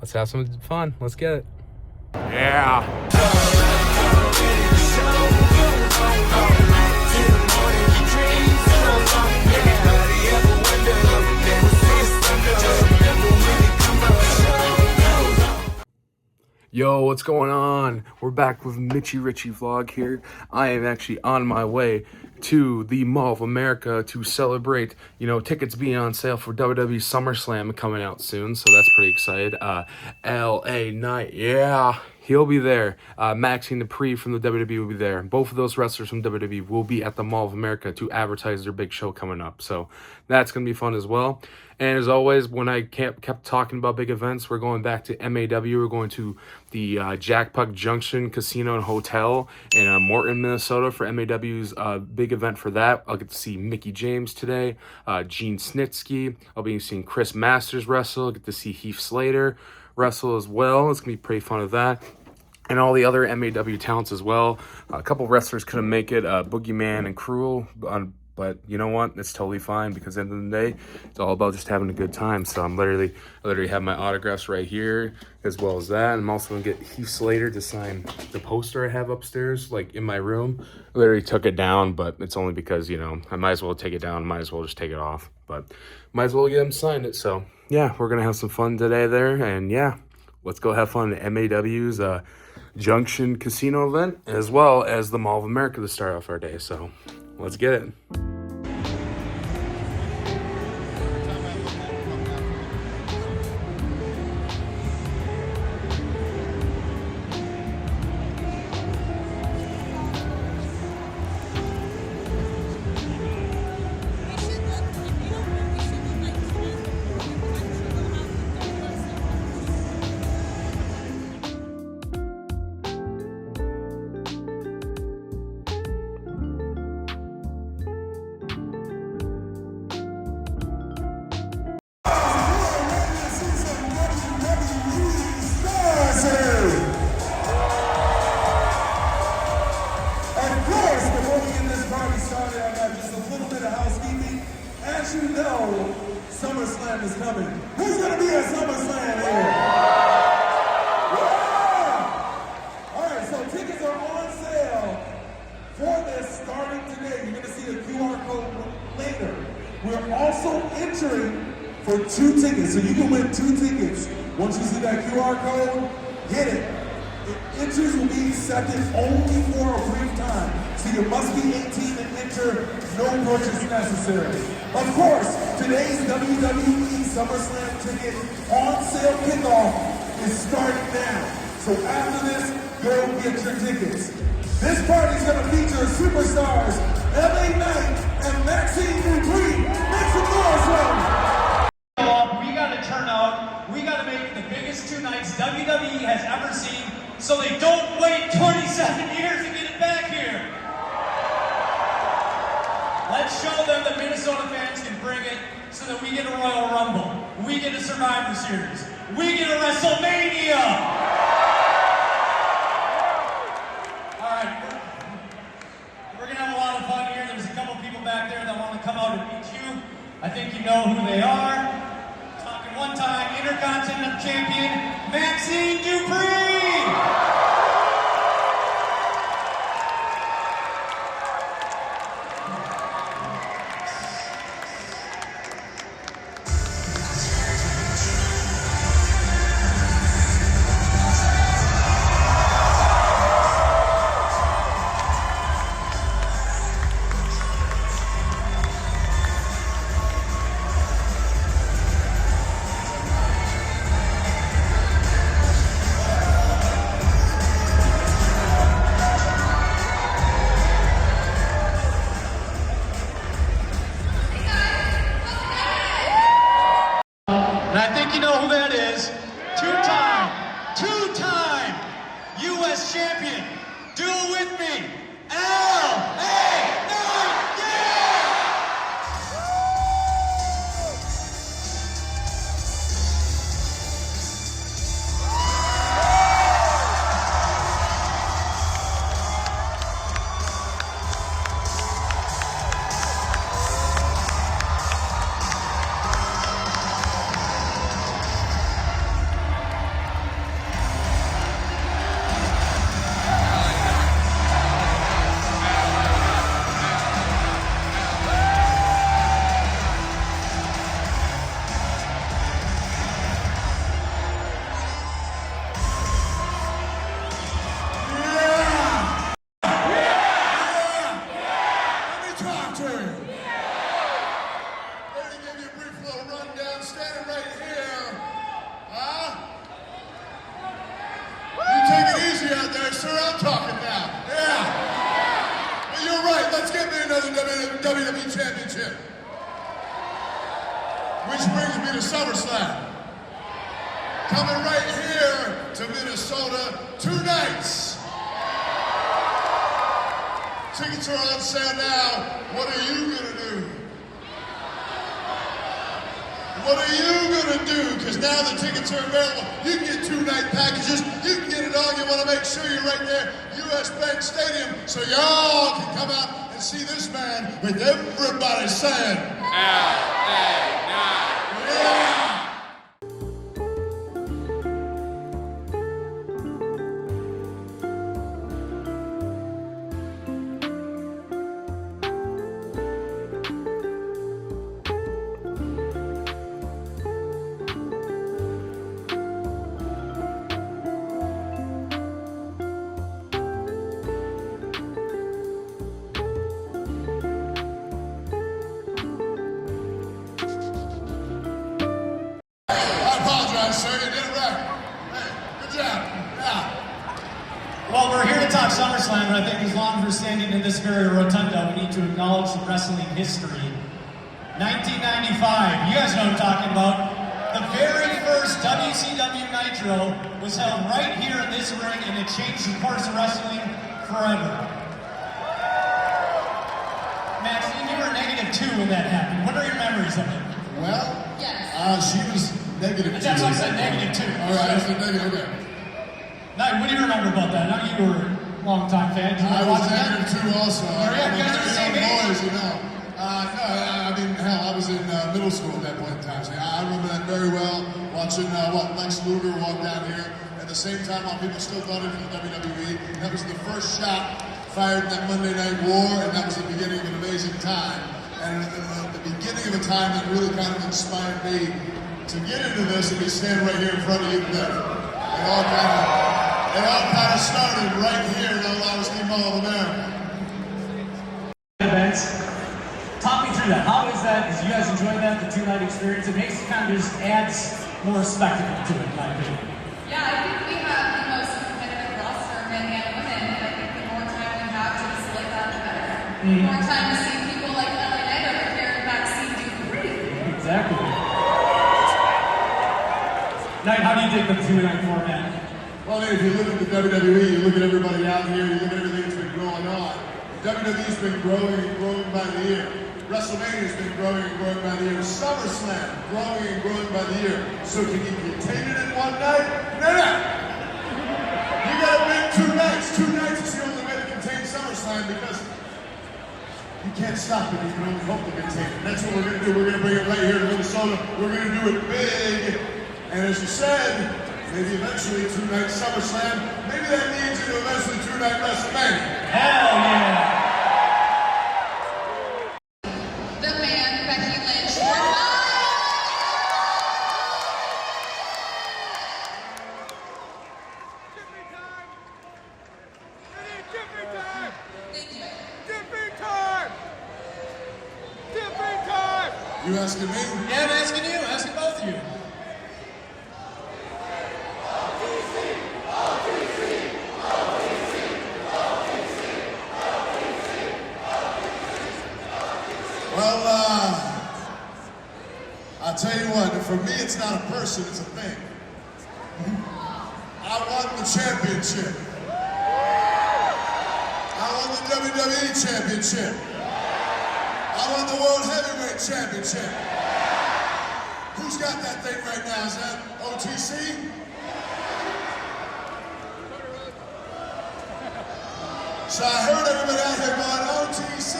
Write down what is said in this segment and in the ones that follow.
let's have some fun. Let's get it. Yeah. Yo, what's going on? We're back with MitchyRitchyVlog here. I am actually on my way to the Mall of America to celebrate, tickets being on sale for WWE SummerSlam coming out soon, so that's pretty excited. LA Knight, yeah, he'll be there. Maxine Dupree from the WWE will be there. Both of those wrestlers from WWE will be at the Mall of America to advertise their big show coming up, so that's going to be fun as well. And as always, when I kept talking about big events, we're going back to MAW. We're going to the Jackpot Junction Casino and Hotel in Morton, Minnesota for MAW's big event for that. I'll get to see Mickie James today, Gene Snitsky. I'll be seeing Chris Masters wrestle. I'll get to see Heath Slater wrestle as well. It's going to be pretty fun of that. And all the other MAW talents as well. A couple wrestlers couldn't make it, Boogeyman and Cruel, but you know what? It's totally fine because at the end of the day, it's all about just having a good time. So I'm literally have my autographs right here as well as that. I'm also gonna get Heath Slater to sign the poster I have upstairs, like in my room. I literally took it down, but it's only because, I might as well take it down. Might as well just take it off, but might as well get him signed it. So yeah, we're gonna have some fun today there. And yeah, let's go have fun at MAW's Junction Casino event, as well as the Mall of America to start off our day. So let's get it. As you know, SummerSlam is coming. Who's going to be at SummerSlam here? Yeah! All right, so tickets are on sale for this starting today. You're going to see the QR code later. We're also entering for 2 tickets, so you can win 2 tickets. Once you see that QR code, hit it. Entries will be accepted only for a brief time, so you must be 18 and enter, no purchase necessary. Of course, today's WWE SummerSlam ticket on sale kickoff is starting now. So after this, go get your tickets. This party is going to feature superstars LA Knight and Maxine Dupree. Make some noise for them. We got to turn out. We got to make the biggest 2 nights WWE has ever seen, so they don't wait 27 years to get it back here. Let's show them that Minnesota fans can bring it so that we get a Royal Rumble, we get a Survivor Series, we get a WrestleMania. All right, we're going to have a lot of fun here. There's a couple people back there that want to come out and meet you. I think you know who they are. Talking one time, Intercontinental Champion, Maxine Dupree. Two-time U.S. champion. Do it with me. L.A. Knight, yeah! I'm talking now. Yeah. But you're right. Let's get me another WWE Championship. Which brings me to SummerSlam. Coming right here to Minnesota, 2 nights. Tickets are on sale now. What are you gonna do? What are you gonna do? Because now the tickets are available. You can get 2-night packages. You can get it all. You want to make sure you're right there, US Bank Stadium, so y'all can come out and see this man with everybody saying, yeah. Sir, you did it right. Hey, good job. Yeah. Well, we're here to talk SummerSlam, and I think as long as we're standing in this very rotunda, we need to acknowledge the wrestling history. 1995, you guys know what I'm talking about. The very first WCW Nitro was held right here in this ring, and it changed the course of wrestling forever. Maxine, you were -2 when that happened. What are your memories of it? Well, she was -2. That's what I said, -2. All right, I said negative, okay. Now, what do you remember about that? Now, you were a long-time fan. I was -2 also. Oh, yeah, you guys are the same age. Boys, you know. No, I mean, hell, I was in middle school at that point in time. So I remember that very well, watching Lex Luger walk down here. At the same time, while people still thought it was the WWE, that was the first shot fired in that Monday Night War, and that was the beginning of an amazing time. And the beginning of a time that really kind of inspired me to get into this and be standing right here in front of you today. It all kind of started right here in Old Steve Mall of America. Events. Talk me through that. How is that? As you guys enjoy that, the 2-night experience, it makes it kind of just adds more spectacle to it, in my opinion. Yeah, I think we have the most competitive roster, men and women, and I think the more time we have to select that, the better. More time to see people like LA Knight over here in the backseat do great. Exactly. Knight, how do you dig the 2-night format? Well, if you look at the WWE, you look at everybody out here, you look at everything that's been going on. WWE's been growing and growing by the year. WrestleMania's been growing and growing by the year. SummerSlam, growing and growing by the year. So can you contain it in one night? No. You gotta make 2 nights. 2 nights is the only way to contain SummerSlam because you can't stop it. You can only hope to contain it. That's what we're gonna do. We're gonna bring it right here to Minnesota. We're gonna do it big. And as you said, maybe eventually 2-night SummerSlam. Maybe that leads into eventually 2-night WrestleMania. Hell yeah! The man, Becky Lynch. You asking me? Yeah, I'm asking you. I'm asking both of you. Well, I'll tell you what, for me it's not a person, it's a thing. I won the championship. I won the WWE championship. I won the World Heavyweight Championship. Who's got that thing right now? Is that OTC? So I heard everybody out here going OTC.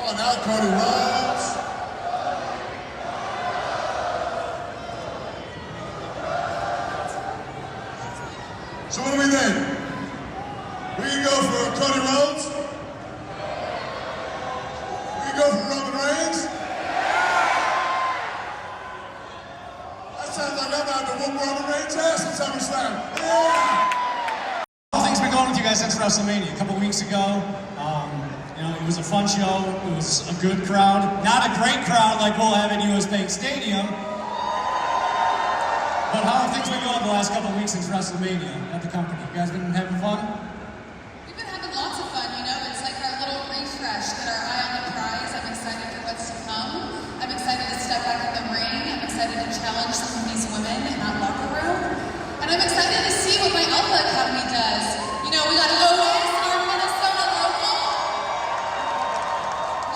Oh, now Cody Rhodes. So what do we think? We can go for Cody Rhodes? We can go for Roman Reigns? That sounds like I'm about to whoop Roman Reigns' ass at SummerSlam. Yeah! How things been going with you guys since WrestleMania? A couple weeks ago, it was a fun show. It was a good crowd. Not a great crowd like we'll have at US Bank Stadium. But how have things been going the last couple of weeks since WrestleMania at the company? You guys been having fun? We've been having lots of fun, you know, it's like our little refresh, get our eye on the prize. I'm excited for what's to come. I'm excited to step back in the ring. I'm excited to challenge some of these women in that locker room. And I'm excited to see what my Alpha Academy does. You know, we got Otis, our Minnesota local.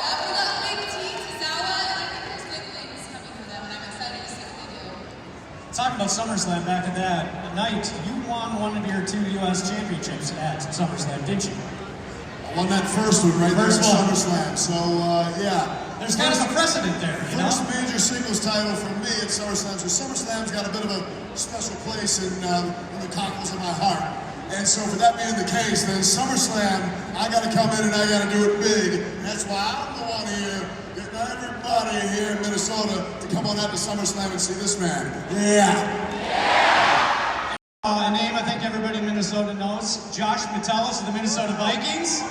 Yeah, we got Big T, Tozawa, and I think there's big things coming for them, and I'm excited to see what they do. Talking about SummerSlam back at that night, you won one of your 2 U.S. championships at SummerSlam, didn't you? I won that first one right First there at one. SummerSlam. So, yeah. There's kind of a precedent there, you know? First major singles title for me at SummerSlam. So SummerSlam's got a bit of a special place in the cockles of my heart. And so for that being the case, then SummerSlam, I got to come in and I got to do it big. And that's why I'm the one here, getting everybody here in Minnesota to come on out to SummerSlam and see this man. Yeah. A name I think everybody in Minnesota knows, Josh Metellus of the Minnesota Vikings.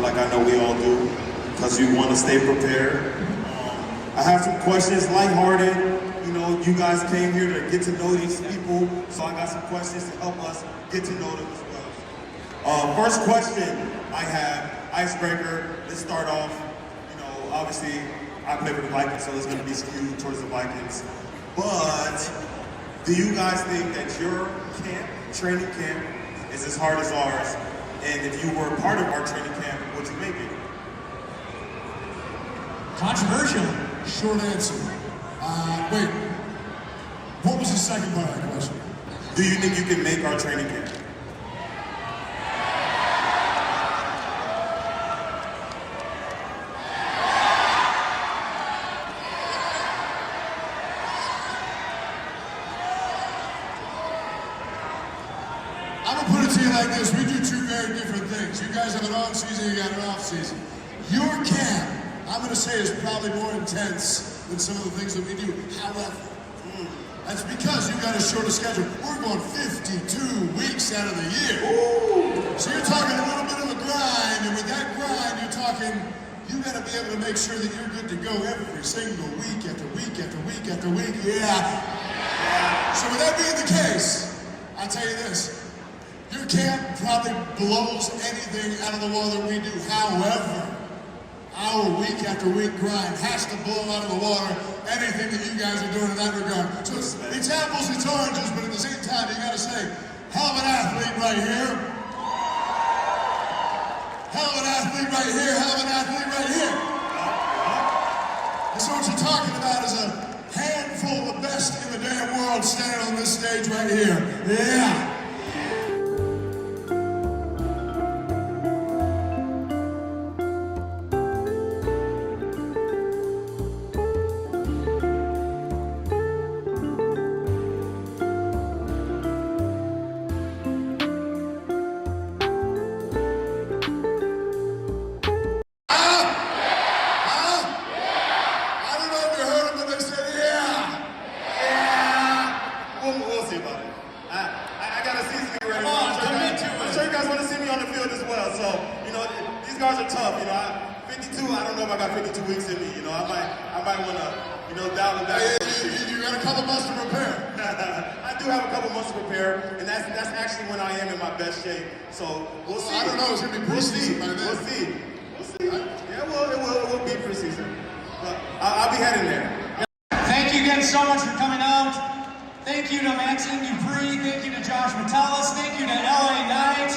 Like I know we all do, because we want to stay prepared. I have some questions, lighthearted. You know, you guys came here to get to know these people, so I got some questions to help us get to know them as well. First question I have, icebreaker. Let's start off. You know, obviously I play for the Vikings, so it's going to be skewed towards the Vikings. But do you guys think that your camp, training camp, is as hard as ours? And if you were part of our training camp, would you make it? Controversial. Short answer. Wait. What was the second part of that question? Do you think you can make our training camp? I'm gonna put it to you like this. We do 2 very different things. You guys have an on season, you got an off season. Your camp, I'm gonna say, is probably more intense than some of the things that we do. However, that's because you got a shorter schedule. We're going 52 weeks out of the year. So you're talking a little bit of a grind, and with that grind, you're talking, you gotta be able to make sure that you're good to go every single week after week after week after week. Yeah. So with that being the case, I'll tell you this. Your camp probably blows anything out of the water that we do. However, our week after week grind has to blow out of the water anything that you guys are doing in that regard. So it's apples, it's oranges, but at the same time, you gotta say, hell of an athlete right here. Hell of an athlete right here, hell of an athlete right here. And so what you're talking about is a handful of the best in the damn world standing on this stage right here. Yeah. We'll see about it. I got a season to get ready. I'm sure you guys want to see me on the field as well. So, you know, these guys are tough. You know, 52. I don't know if I got 52 weeks in me. You know, I might want to, you know, dial it back. You got a couple months to prepare. I do have a couple months to prepare, and that's actually when I am in my best shape. So we'll see. I don't know. It's gonna be preseason by then. We'll see. Yeah, well, it will be preseason. But I'll be heading there. Thank you again so much for coming out. Thank you to Maxine Dupree. Thank you to Josh Metellus. Thank you to LA Knight.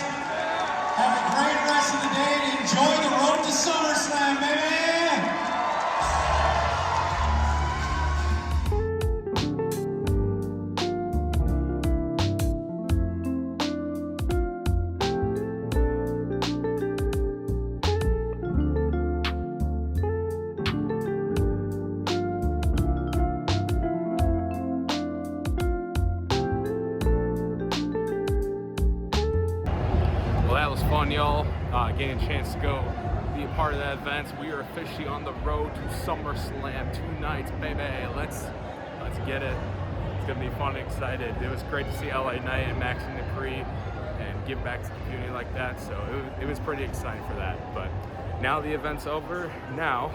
Have a great rest of the day and enjoy the road to SummerSlam, baby! getting a chance to go be a part of that event. We are officially on the road to SummerSlam, 2 nights, baby. Let's get it. It's gonna be fun and excited. It was great to see LA Knight and Max and Dupree and give back to the community like that. So it was pretty exciting for that. But now the event's over. Now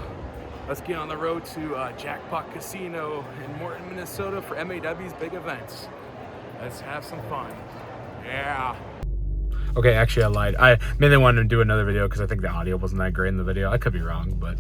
let's get on the road to Jackpot Casino in Morton, Minnesota for MAW's big events. Let's have some fun. Yeah. Okay, actually I lied. I mainly wanted to do another video because I think the audio wasn't that great in the video. I could be wrong, but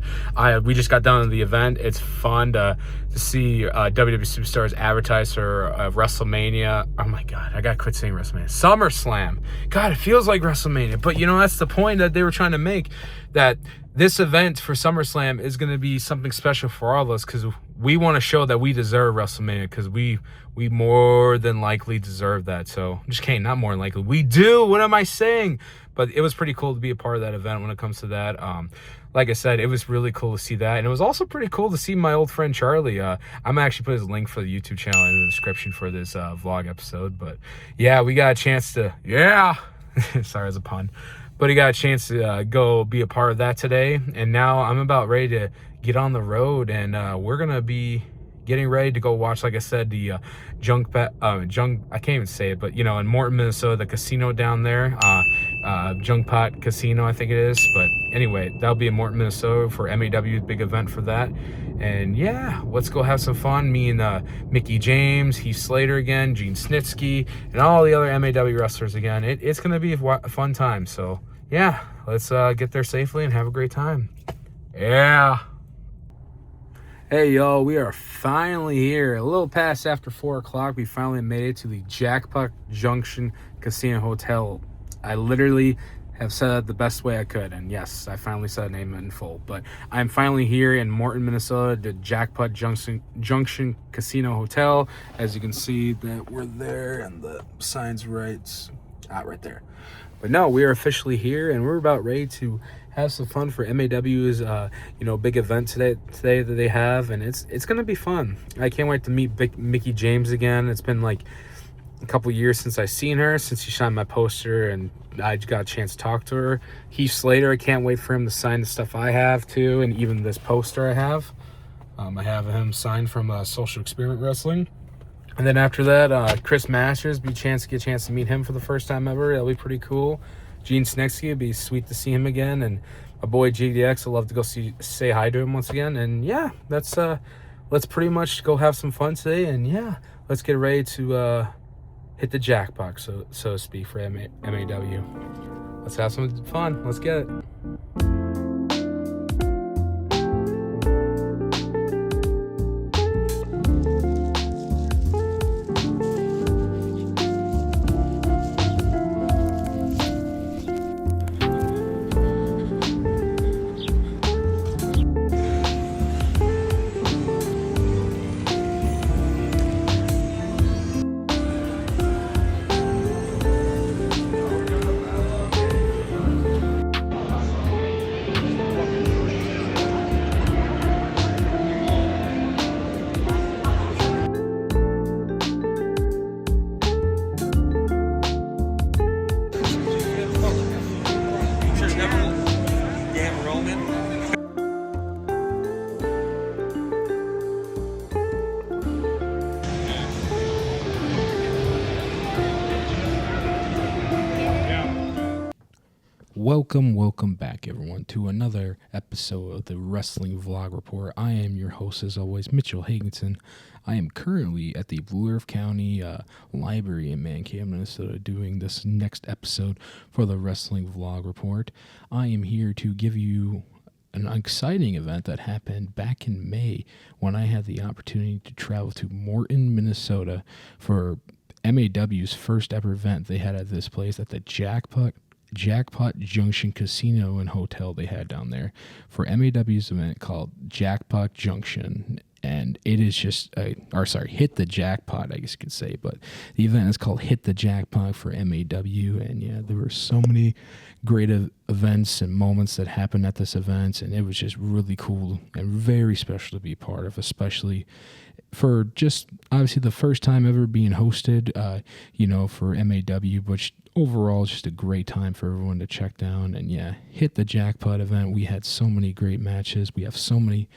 we just got done with the event. It's fun to see WWE superstars advertise for WrestleMania. Oh my God, I gotta quit saying WrestleMania. SummerSlam. God, it feels like WrestleMania, but you know, that's the point that they were trying to make, that this event for SummerSlam is going to be something special for all of us because we want to show that we deserve WrestleMania, because we more than likely deserve that. So I'm just kidding, not more than likely. We do. What am I saying? But it was pretty cool to be a part of that event when it comes to that. Like I said, it was really cool to see that. And it was also pretty cool to see my old friend Charlie. I'm going to actually put his link for the YouTube channel in the description for this vlog episode. But yeah, we got a chance to, sorry, as a pun. But he got a chance to go be a part of that today. And now I'm about ready to get on the road. And we're going to be getting ready to go watch, like I said, the I can't even say it, but, you know, in Morton, Minnesota, the casino down there, Jackpot Casino, I think it is. But anyway, that'll be in Morton, Minnesota for MAW's big event for that. And yeah, let's go have some fun. Me and Mickey James, Heath Slater again, Gene Snitsky, and all the other MAW wrestlers again. It's going to be a fun time. So yeah, let's get there safely and have a great time. Yeah. Hey, y'all, we are finally here. A little past after 4 o'clock, we finally made it to the Jackpot Junction Casino Hotel. I literally have said it the best way I could, and yes, I finally said the name in full. But I'm finally here in Morton, Minnesota, the Jackpot Junction Casino Hotel. As you can see, that we're there, and the sign's right there. But no, we are officially here, and we're about ready to have some fun for MAW's big event today that they have, and it's gonna be fun. I can't wait to meet Mickey James again. It's been like a couple years since I seen her, since she signed my poster, and I got a chance to talk to her. Heath Slater, I can't wait for him to sign the stuff I have too, and even this poster I have. I have him signed from Social Experiment Wrestling. And then after that, Chris Masters, get a chance to meet him for the first time ever. That'll be pretty cool. Gene Snitsky, it'd be sweet to see him again. And my boy GDX, I'd love to go say hi to him once again. And yeah, let's pretty much go have some fun today. And yeah, let's get ready to hit the jackpot, so to speak, for MAW. Let's have some fun. Let's get it. Welcome back, everyone, to another episode of the Wrestling Vlog Report. I am your host, as always, Mitchell Hagenson. I am currently at the Blue Earth County Library in Mankato, Minnesota, doing this next episode for the Wrestling Vlog Report. I am here to give you an exciting event that happened back in May when I had the opportunity to travel to Morton, Minnesota for MAW's first ever event they had at this place at the Jackpot Junction Casino and Hotel they had down there for MAW's event called Jackpot Junction. And it is just, Hit the Jackpot, I guess you could say. But the event is called Hit the Jackpot for MAW. And yeah, there were so many great events and moments that happened at this event. And it was just really cool and very special to be a part of, especially for just obviously the first time ever being hosted, for MAW, which overall is just a great time for everyone to check down and hit the Jackpot event. We had so many great matches. We have so many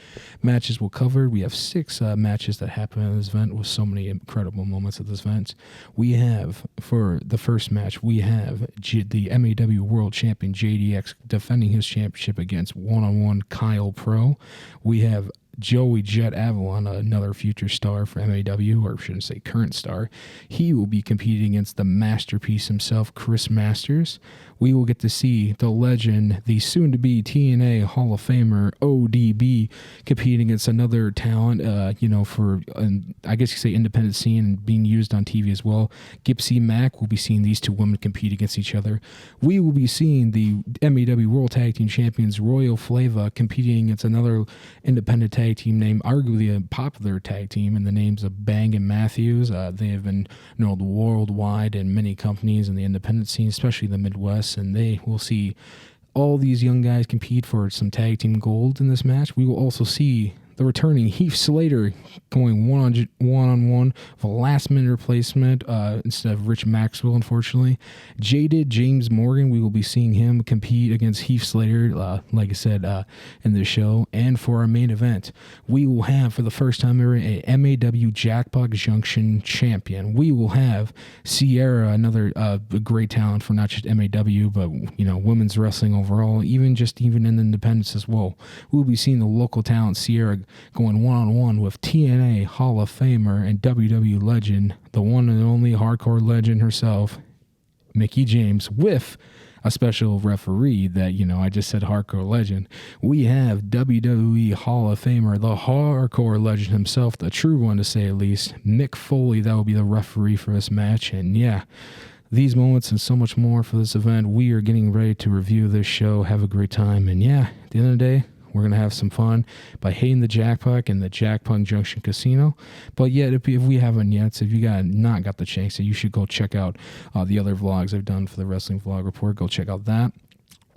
matches we'll cover. We have 6 matches that happened at this event with so many incredible moments at this event. We have, for the first match, we have the MAW World Champion JDX defending his championship against one-on-one Kyle Pro. We have Joey Jet Avalon, another future star for MAW, or I shouldn't say current star. He will be competing against the masterpiece himself, Chris Masters. We will get to see the legend, the soon-to-be TNA Hall of Famer, ODB, competing against another talent, for, I guess you could say independent scene and being used on TV as well. Gipsy Mac will be seeing these 2 women compete against each other. We will be seeing the MAW World Tag Team Champions, Royal Flava, competing against another independent tag team named arguably a popular tag team in the names of Bang and Matthews. They have been known worldwide in many companies in the independent scene, especially the Midwest, and they will see all these young guys compete for some tag team gold in this match. We will also see the returning Heath Slater going one-on-one with a last-minute replacement instead of Rich Maxwell, unfortunately. Jaded James Morgan, we will be seeing him compete against Heath Slater, like I said, in the show. And for our main event, we will have, for the first time ever, a MAW Jackpot Junction champion. We will have Sierra, another great talent for not just MAW, but, women's wrestling overall, even in independence as well. We'll be seeing the local talent Sierra going one-on-one with TNA Hall of Famer and WWE legend, the one and only hardcore legend herself, Mickie James, with a special referee that, I just said hardcore legend. We have WWE Hall of Famer, the hardcore legend himself, the true one to say at least, Mick Foley. That will be the referee for this match. And these moments and so much more for this event. We are getting ready to review this show, have a great time. And at the end of the day, we're going to have some fun by hitting the Jackpot and the Jackpot Junction Casino. But if we haven't yet, so if you not got the chance, so you should go check out the other vlogs I've done for the Wrestling Vlog Report. Go check out that.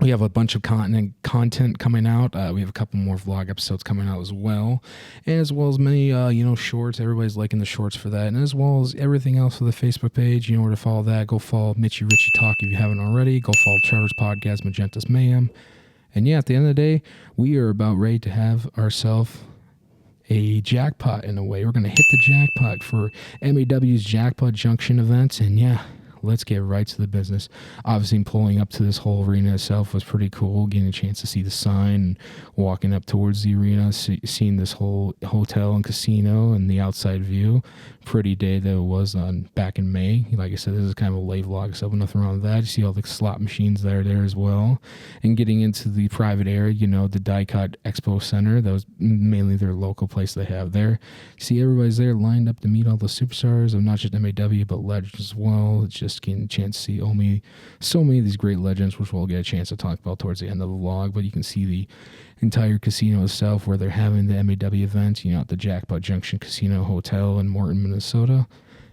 We have a bunch of content coming out. We have a couple more vlog episodes coming out as well. And as well as many, shorts. Everybody's liking the shorts for that. And as well as everything else for the Facebook page. You know where to follow that. Go follow Mitchy Richie Talk if you haven't already. Go follow Trevor's podcast, Magenta's Mayhem. And at the end of the day, we are about ready to have ourselves a jackpot in a way. We're going to hit the jackpot for MAW's Jackpot Junction events. And let's get right to the business. Obviously, pulling up to this whole arena itself was pretty cool. Getting a chance to see the sign and walking up towards the arena, seeing this whole hotel and casino and the outside view. Pretty day that it was back in May. Like I said, this is kind of a late vlog, so nothing wrong with that. You see all the slot machines there as well. And getting into the private area, the Die-Cut Expo Center. That was mainly their local place they have there. See, everybody's there lined up to meet all the superstars of not just MAW, but legends as well. It's just getting a chance to see so many of these great legends, which we'll get a chance to talk about towards the end of the vlog. But you can see the entire casino itself where they're having the MAW event, at the Jackpot Junction Casino Hotel in Morton, Minnesota.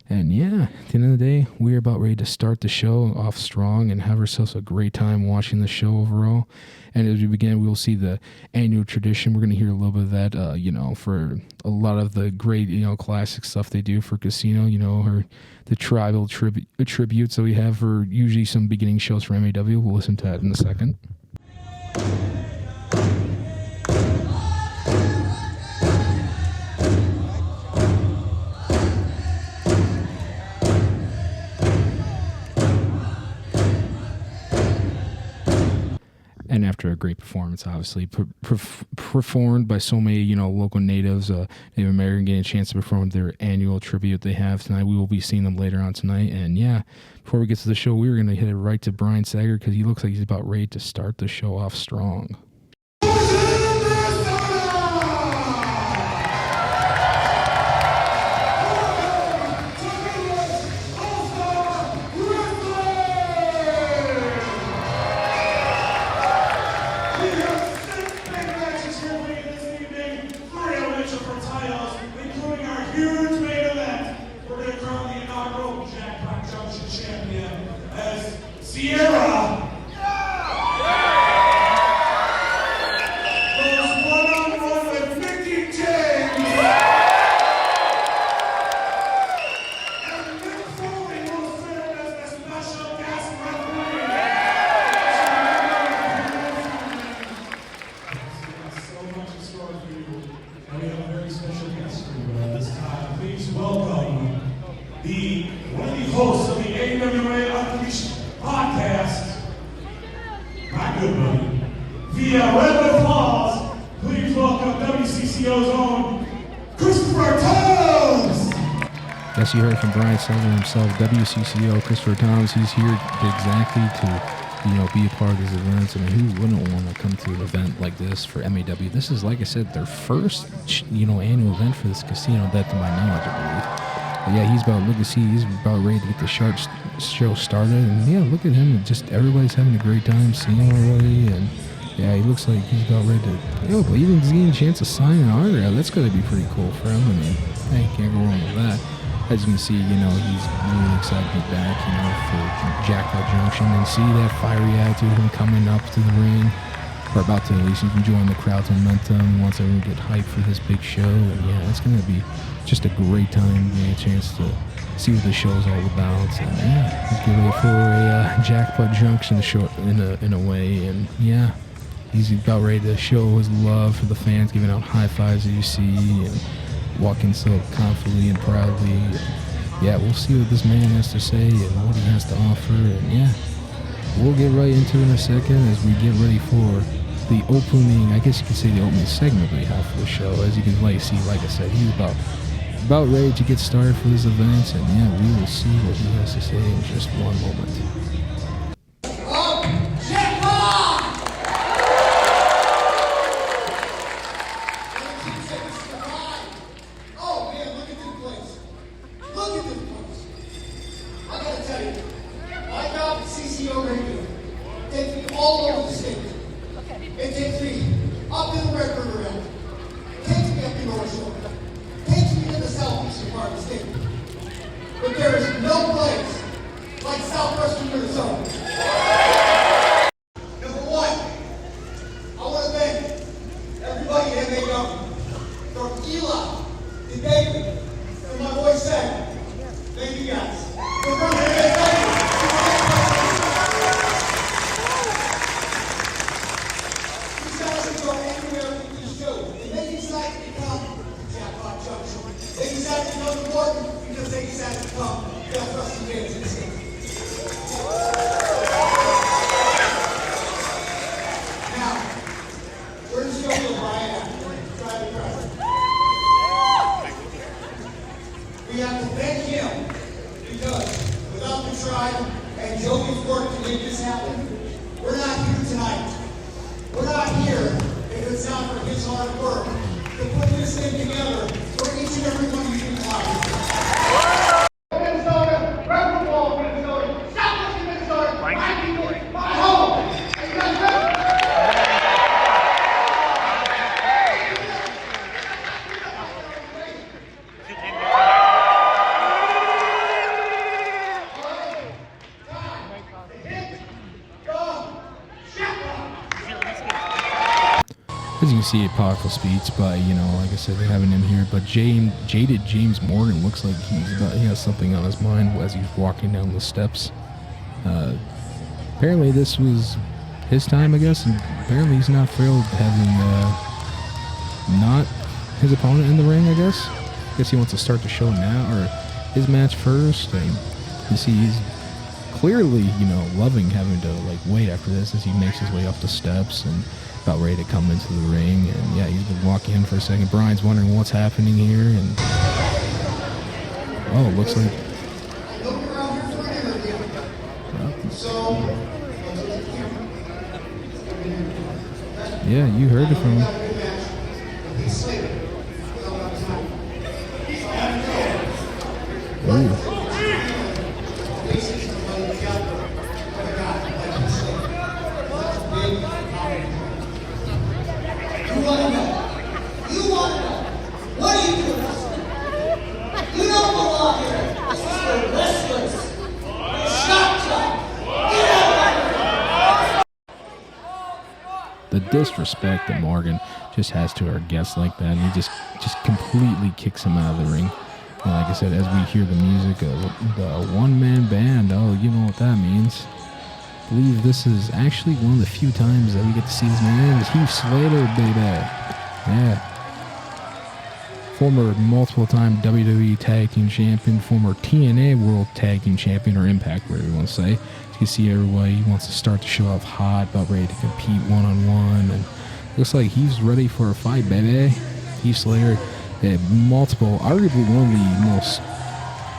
And at the end of the day, we're about ready to start the show off strong and have ourselves a great time watching the show overall. And as we begin, we'll see the annual tradition. We're going to hear a little bit of that, for a lot of the great, classic stuff they do for casino, or the tribal tributes that we have for usually some beginning shows for MAW. We'll listen to that in a second. And after a great performance, obviously, performed by so many, local natives, Native American, getting a chance to perform their annual tribute they have tonight. We will be seeing them later on tonight. And before we get to the show, we're going to hit it right to Brian Sager because he looks like he's about ready to start the show off strong. Sierra! This time, please welcome one of the hosts of the AWA Unleashed podcast, my good buddy. Via round of applause, please welcome WCCO's own Christopher Thomas. Yes, you heard from Brian Sullivan himself, WCCO, Christopher Thomas. He's here exactly to, be a part of these events. I mean, who wouldn't want to come to an event like this for MAW? This is, like I said, their first, annual event for this casino, that to my knowledge, I believe. But yeah, he's about ready to get the show started. And yeah, look at him. Just everybody's having a great time seeing him already. And yeah, he looks like he's about ready to, but even getting a chance to sign an autograph, that's going to be pretty cool for him. I mean, hey, can't go wrong with that. As you can see, he's really excited to be back, for Jackpot Junction, and see that fiery attitude of him coming up to the ring, or about to at least enjoying the crowd's momentum, wants everyone to get hyped for this big show. And yeah, it's going to be just a great time, getting a chance to see what the show's all about. And yeah, let's get ready for a Jackpot Junction show in a way. And yeah, he's about ready to show his love for the fans, giving out high fives as you see, and walking so confidently and proudly. Yeah, we'll see what this man has to say and what he has to offer. And yeah, we'll get right into it in a second as we get ready for the opening, I guess you could say the opening segment we have for the show. As you can see, like I said, he's about ready to get started for this event. And yeah, we will see what he has to say in just one moment. As you can see, a powerful speech by, like I said, they're having him here. But jaded James Morgan looks like he has something on his mind as he's walking down the steps. Apparently this was his time, I guess, and apparently he's not thrilled having not his opponent in the ring, I guess. I guess he wants to start the show now, or his match first. And you see he's clearly, loving having to, wait after this as he makes his way up the steps and about ready to come into the ring. And yeah, he's been walking in for a second. Brian's wondering what's happening here, and it looks like yeah, you heard it from him. Ooh. The disrespect that Morgan just has to our guests like that, and he just completely kicks him out of the ring. And like I said, as we hear the music of the one-man band, you know what that means. I believe this is actually one of the few times that we get to see this man. It's Heath Slater, baby. Yeah. former multiple-time WWE Tag Team Champion, former TNA World Tag Team Champion, or Impact, whatever you want to say. You can see everybody wants to start to show off hot, about ready to compete one-on-one, and looks like he's ready for a fight, baby. Heath Slater, multiple, arguably one of the most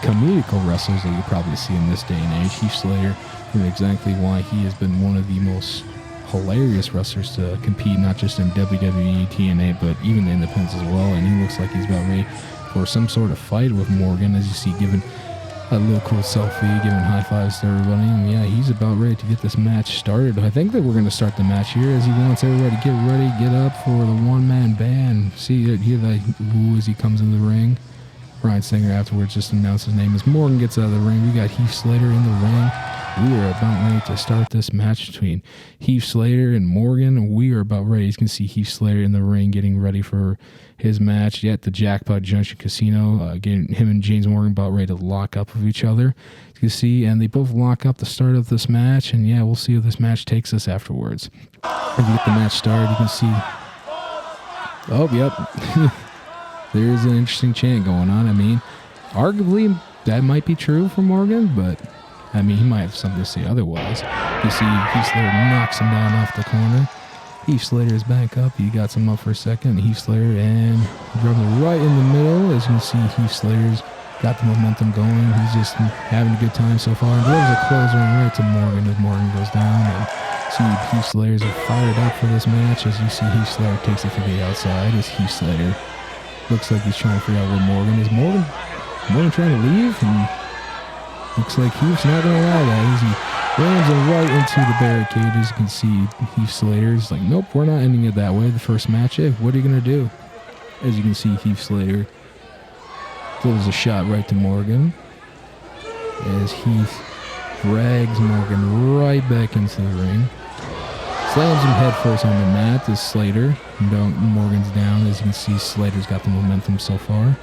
comedical wrestlers that you probably see in this day and age. Heath Slater, and exactly why he has been one of the most hilarious wrestlers to compete, not just in WWE, TNA, but even the independents as well. And he looks like he's about ready for some sort of fight with Morgan, as you see, giving a little cool selfie, giving high fives to everybody. And yeah, he's about ready to get this match started. I think that we're going to start the match here, as he wants everybody to get ready, get up for the one-man band. See, hear that woo as he comes in the ring. Bryan Singer afterwards just announced his name as Morgan gets out of the ring. We got Heath Slater in the ring. We are about ready to start this match between Heath Slater and Morgan. We are about ready. You can see Heath Slater in the ring getting ready for his match at the Jackpot Junction Casino. Getting him and James Morgan about ready to lock up with each other. You can see, and they both lock up the start of this match. And yeah, we'll see how this match takes us afterwards. If you get the match started, you can see. Oh, yep. There's an interesting chant going on. I mean, arguably that might be true for Morgan, but I mean, he might have something to say otherwise. You see Heath Slater knocks him down off the corner. Heath Slater is back up. He got some up for a second. Heath Slater and drove him right in the middle. As you can see, Heath Slater's got the momentum going. He's just having a good time so far. And there's a closer right to Morgan as Morgan goes down. And see Heath Slater's are fired up for this match. As you see, Heath Slater takes it to the outside. As Heath Slater looks like he's trying to figure out where Morgan is. Morgan trying to leave, and looks like Heath's not going to allow that. As he rams him right into the barricade. As you can see, Heath Slater's like, nope, we're not ending it that way. The first match, what are you going to do? As you can see, Heath Slater throws a shot right to Morgan. As Heath drags Morgan right back into the ring. Slams him head first on the mat as Slater. Morgan's down. As you can see, Slater's got the momentum so far.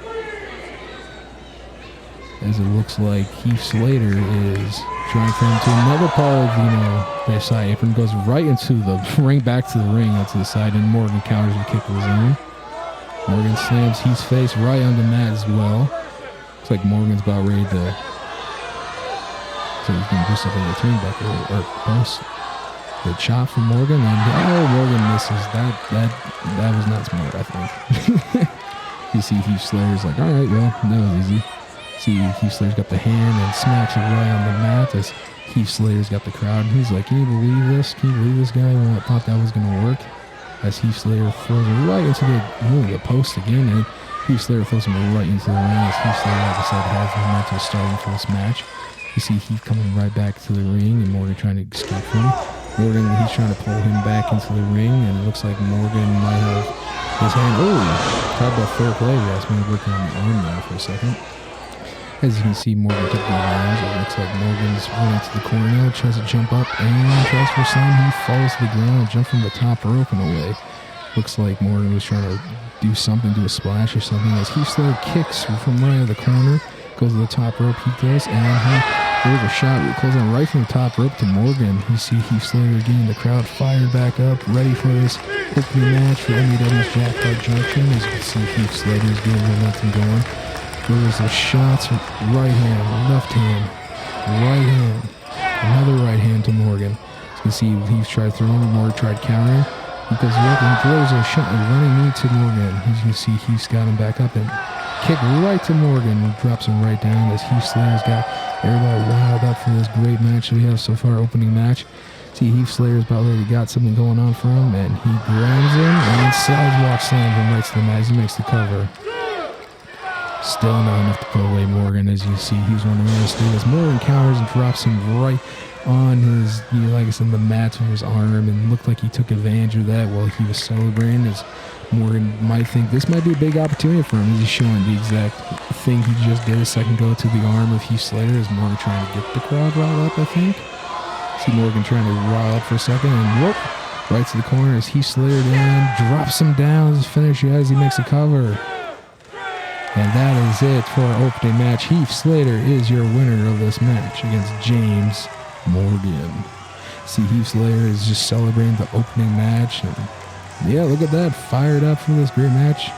As it looks like Heath Slater is trying for him to another part of, their side apron. Goes right into the ring, back to the ring, out to the side, and Morgan counters the kick of his own. Morgan slams Heath's face right on the mat as well. Looks like Morgan's about ready to. So he's going to do something with a turnbuckle or post. The chop from Morgan, and Morgan misses. That was not smart, I think. You see Heath Slater's like, all right, well, that was easy. See Heath Slater's got the hand and smacks it right on the mat as Heath Slater's got the crowd. And he's like, can you believe this? Can you believe this guy? Well, I thought that was going to work. As Heath Slater throws it right into the post again, and Heath Slater throws him right into the ring as Heath Slater, like I said, has the momentum starting for this match. You see Heath coming right back to the ring, and Morgan trying to escape him. Morgan, he's trying to pull him back into the ring, and it looks like Morgan might have his hand. Oh, talk about fair play. He asked me to work on the arm now for a second. As you can see, Morgan took the advantage. It looks like Morgan's running to the corner now, tries to jump up and tries for a slam. He falls to the ground, jump from the top rope and away. Looks like Morgan was trying to do something, do a splash or something. As Heath Slater kicks from right of the corner, goes to the top rope, he does, and there's a shot that closes on right from the top rope to Morgan. You see Heath Slater getting the crowd fired back up, ready for this opening match for MEW's Jackpot Junction. As you can see, Heath Slater's getting momentum going. There's a shot, right hand, left hand, right hand, another right hand to Morgan. As you can see, Heath tried throwing, Morgan tried countering. He goes up and throws a shot, a running knee to Morgan. As you can see, Heath's got him back up and kick right to Morgan. Drops him right down as Heath Slater's got everybody wild up for this great match that we have so far, opening match. See, Heath Slater's about ready, got something going on for him, and he grabs him and sidewalk slams him right to the mat as he makes the cover. Still not enough to put away Morgan. As you see, he's running around the stage as Morgan counters and drops him right on his, like I said, the mat to his arm, and looked like he took advantage of that while he was celebrating. As Morgan might think this might be a big opportunity for him. He's showing the exact thing he just did a second ago to the arm of Heath Slater, as Morgan trying to get the crowd riled up, I think. See Morgan trying to rile up for a second, and whoop, right to the corner as Heath Slater then drops him down as finish as he makes a cover. And that is it for our opening match. Heath Slater is your winner of this match against James Morgan. See, Heath Slater is just celebrating the opening match. And yeah, look at that. Fired up for this great match.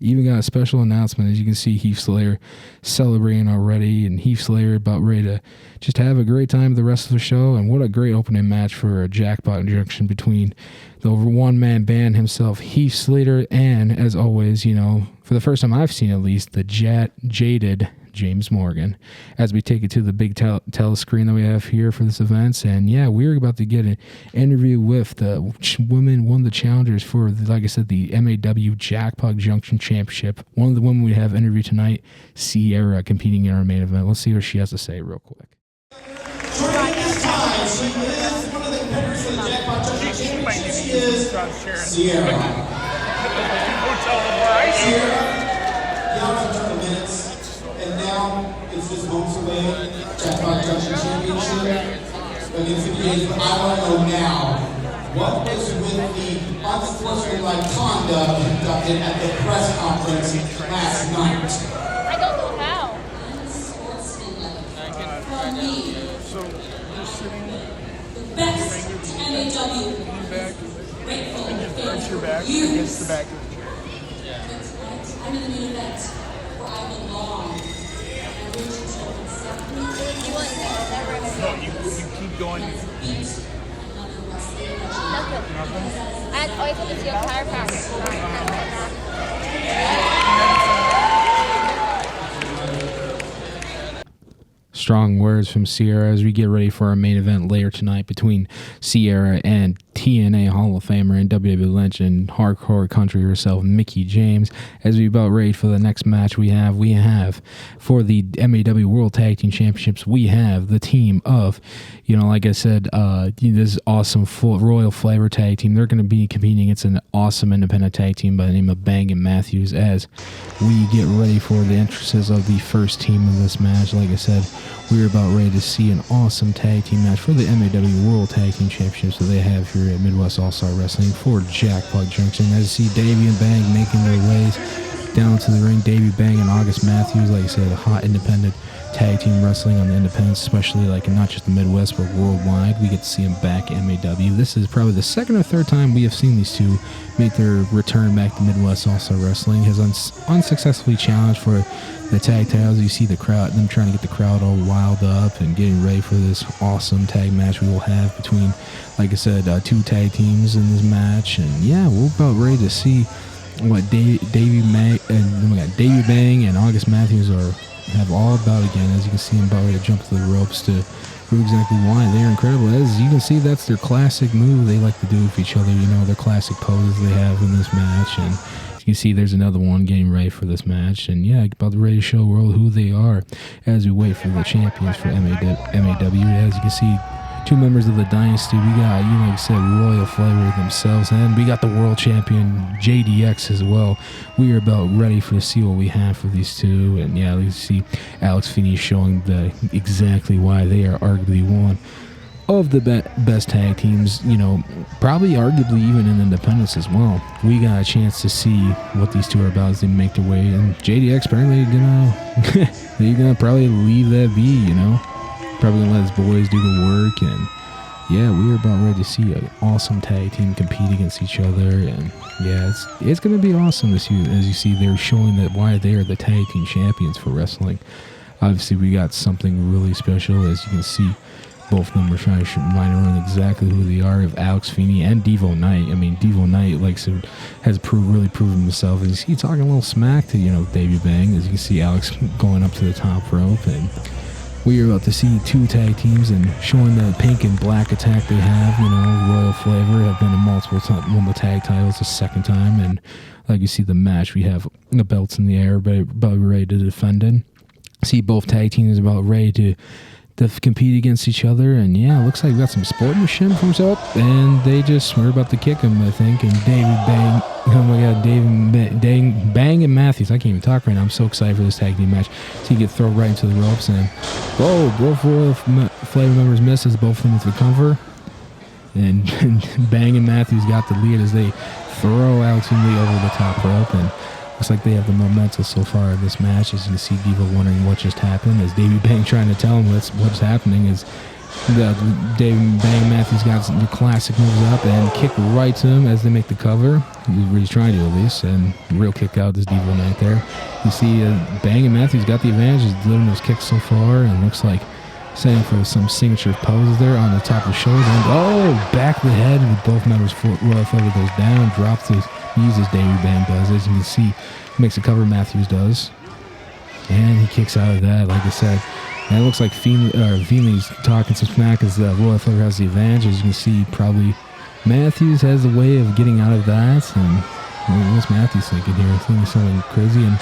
even got a special announcement. As you can see, Heath Slater celebrating already, and Heath Slater about ready to just have a great time the rest of the show. And what a great opening match for a Jackpot junction between the one-man band himself, Heath Slater, and, as always, you know, for the first time I've seen at least, the jaded James Morgan, as we take it to the big telescreen that we have here for this event. And yeah, we're about to get an interview with the women, one of the challengers for, like I said, the MAW Jackpot Junction Championship. One of the women we have interviewed tonight, Sierra, competing in our main event. Let's see what she has to say real quick. During this time, she is one of the competitors for the Jackpot Junction Championship. She is Sierra. Sierra, y'all have done the minutes. And now it's just months away, Jackpot Junction Championship against the kids. But I want to know now, what was with the unsportsmanlike conduct conducted at the press conference last night? I don't know how. Unsportsmanlike. For me, the best MAW. Grateful for years. I'm in the main event where I belong. No, you keep going. And always have to see your chiropractor. Strong words from Sierra as we get ready for our main event later tonight between Sierra and TNA Hall of Famer and WWE legend, hardcore country herself, Mickie James. As we about ready for the next match we have for the MAW World Tag Team Championships, we have the team of, you know, like I said, this awesome Royal Flavor Tag Team. They're going to be competing against an awesome independent tag team by the name of Bang and Matthews as we get ready for the entrances of the first team of this match. Like I said, we're about ready to see an awesome tag team match for the MAW World Tag Team Championships that they have here at Midwest All-Star Wrestling for Jackpot Junction. As you see Davey and Bang making their ways down to the ring. Davey Bang and August Matthews, like I said, a hot independent tag team wrestling on the independents, especially like not just the Midwest but worldwide. We get to see them back at MAW. This is probably the second or third time we have seen these two make their return back to Midwest All-Star Wrestling. Has unsuccessfully challenged for the tag titles. You see the crowd, them trying to get the crowd all wild up and getting ready for this awesome tag match we will have between, like I said, two tag teams in this match. And yeah, we're about ready to see what Davey Bang and August Matthews have all about again. As you can see them about ready to jump to the ropes to prove exactly why they're incredible. As you can see, that's their classic move they like to do with each other, you know, their classic poses they have in this match. And you can see there's another one getting ready for this match. And yeah, about ready to show world who they are as we wait for the champions for MAW. As you can see, two members of the dynasty. We got, you know, like I said, Royal Flavor themselves, and we got the world champion JDX as well. We are about ready to see what we have for these two. And yeah, you see Alex Feeney showing exactly why they are arguably one of the best tag teams, you know, probably arguably even in independence as well. We got a chance to see what these two are about as they make their way, and JDX apparently they're gonna probably leave that be, you know, probably gonna let his boys do the work. And yeah, we're about ready to see an awesome tag team compete against each other. And yeah, it's gonna be awesome to see. As you see, they're showing that why they are the tag team champions for wrestling. Obviously, we got something really special. As you can see, both of them are trying to remind everyone exactly who they are, of Alex Feeney and Devo Knight. I mean, Devo Knight has really proven himself. As you see, talking a little smack to, you know, Davey Bang. As you can see, Alex going up to the top rope. And we are about to see two tag teams and showing the pink and black attack they have. You know, Royal Flavor have been in multiple times, won the tag titles the second time. And like you see the match, we have the belts in the air, but about ready to defend it. See both tag teams about ready to compete against each other. And yeah, it looks like we got some sportsmanship from up, and we're about to kick him, I think. And Bang and Matthews, I can't even talk right now, I'm so excited for this tag team match. So he gets thrown right into the ropes, and both Royal Flavor members miss as both of them with the cover. And Bang and Matthews got the lead as they throw Alex Lee over the top rope. And looks like they have the momentum so far in this match. As you can see, Devo wondering what just happened, as Davey Bang trying to tell him what's happening. As Dave Bang Matthews got some classic moves up and kick right to him as they make the cover. He's trying to at least, and real kick out this Devo Knight there. You see Bang and Matthews got the advantage. He's delivering those kicks so far, and looks like setting for some signature poses there on the top of the shoulders. And back of the head with both members. Royal Flavor goes down, drops his, uses Davey Bang does. As you can see, makes the cover, Matthews does. And he kicks out of that, like I said. And it looks like Feenley's talking some smack as Royal Flavor has the advantage. As you can see, probably Matthews has a way of getting out of that. And what's Matthews thinking here? Thinking something crazy. And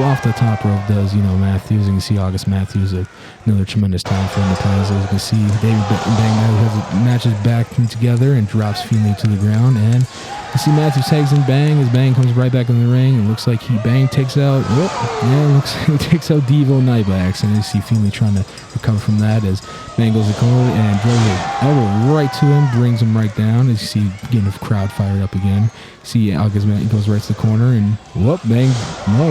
off the top rope does, Matthews. You can see August Matthews, another tremendous time for him to pass. As you can see, David Bang matches back together and drops Feenley to the ground. And you see Matthews tags in Bang as Bang comes right back in the ring. And looks like Bang takes out, looks like he takes out Devo Knight by accident. You see Feenley trying to recover from that as Bang goes to corner and throws an elbow right to him, brings him right down. As you see, getting the crowd fired up again. See August goes right to the corner and Bang,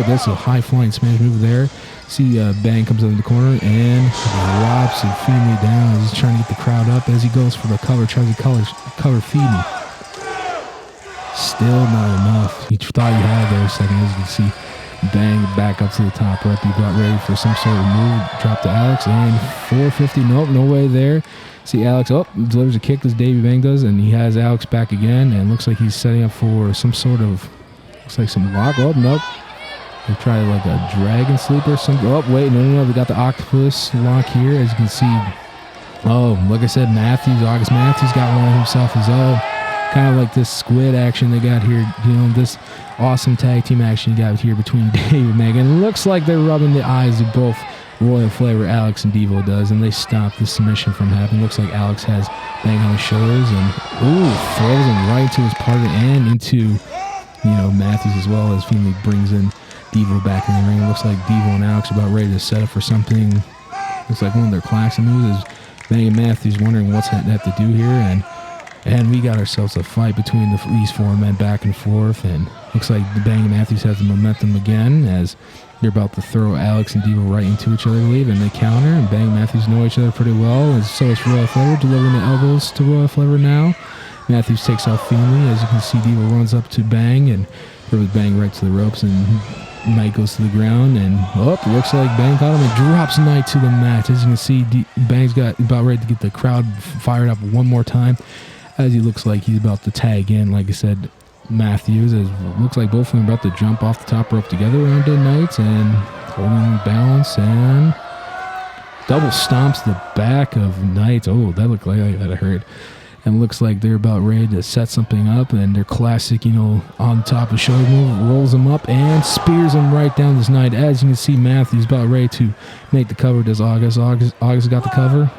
that's a high flying smash move there. See Bang comes up in the corner and drops and Feenley down as he's trying to get the crowd up as he goes for the cover, tries to cover Feenley. Still not enough. He thought he had there a second. As you can see, Bang back up to the top rope. He got ready for some sort of move. Drop to Alex and 450. Nope, no way there. See Alex, delivers a kick as Davey Bang does, and he has Alex back again, and looks like he's setting up for some sort of, looks like some lock. Nope. They try like a dragon sleep or something. No. They got the octopus lock here, as you can see. Like I said, August Matthews got one himself as well. Kind of like this squid action they got here, this awesome tag team action you got here between Dave and Megan. It looks like they're rubbing the eyes of both Royal Flavor, Alex, and Devo does, and they stop the submission from happening. Looks like Alex has Bang on his shoulders and throws him right into his partner and into Matthews as well, as Feenley brings in Devo back in the ring. It looks like Devo and Alex are about ready to set up for something. Looks like one of their classic moves is Bang and Matthews wondering what's that have to do here, and we got ourselves a fight between these four men back and forth, and looks like Bang and Matthews has the momentum again as they're about to throw Alex and Devo right into each other, I believe, and they counter, and Bang and Matthews know each other pretty well, and so is Royal Flavor, delivering the elbows to Royal Flavor now. Matthews takes out Feenley. As you can see, Devo runs up to Bang and throws Bang right to the ropes, and Knight goes to the ground, and looks like Bang caught him and drops Knight to the mat. As you can see, Bang's got about ready to get the crowd fired up one more time, as he looks like he's about to tag in, like I said, Matthews. As looks like both of them are about to jump off the top rope together onto Knight and holding balance and double stomps the back of Knight. That looked like that hurt. And looks like they're about ready to set something up, and their classic, on top of shoulder move, rolls him up and spears him right down this Knight. As you can see, Matthews about ready to make the cover. Does August got the cover?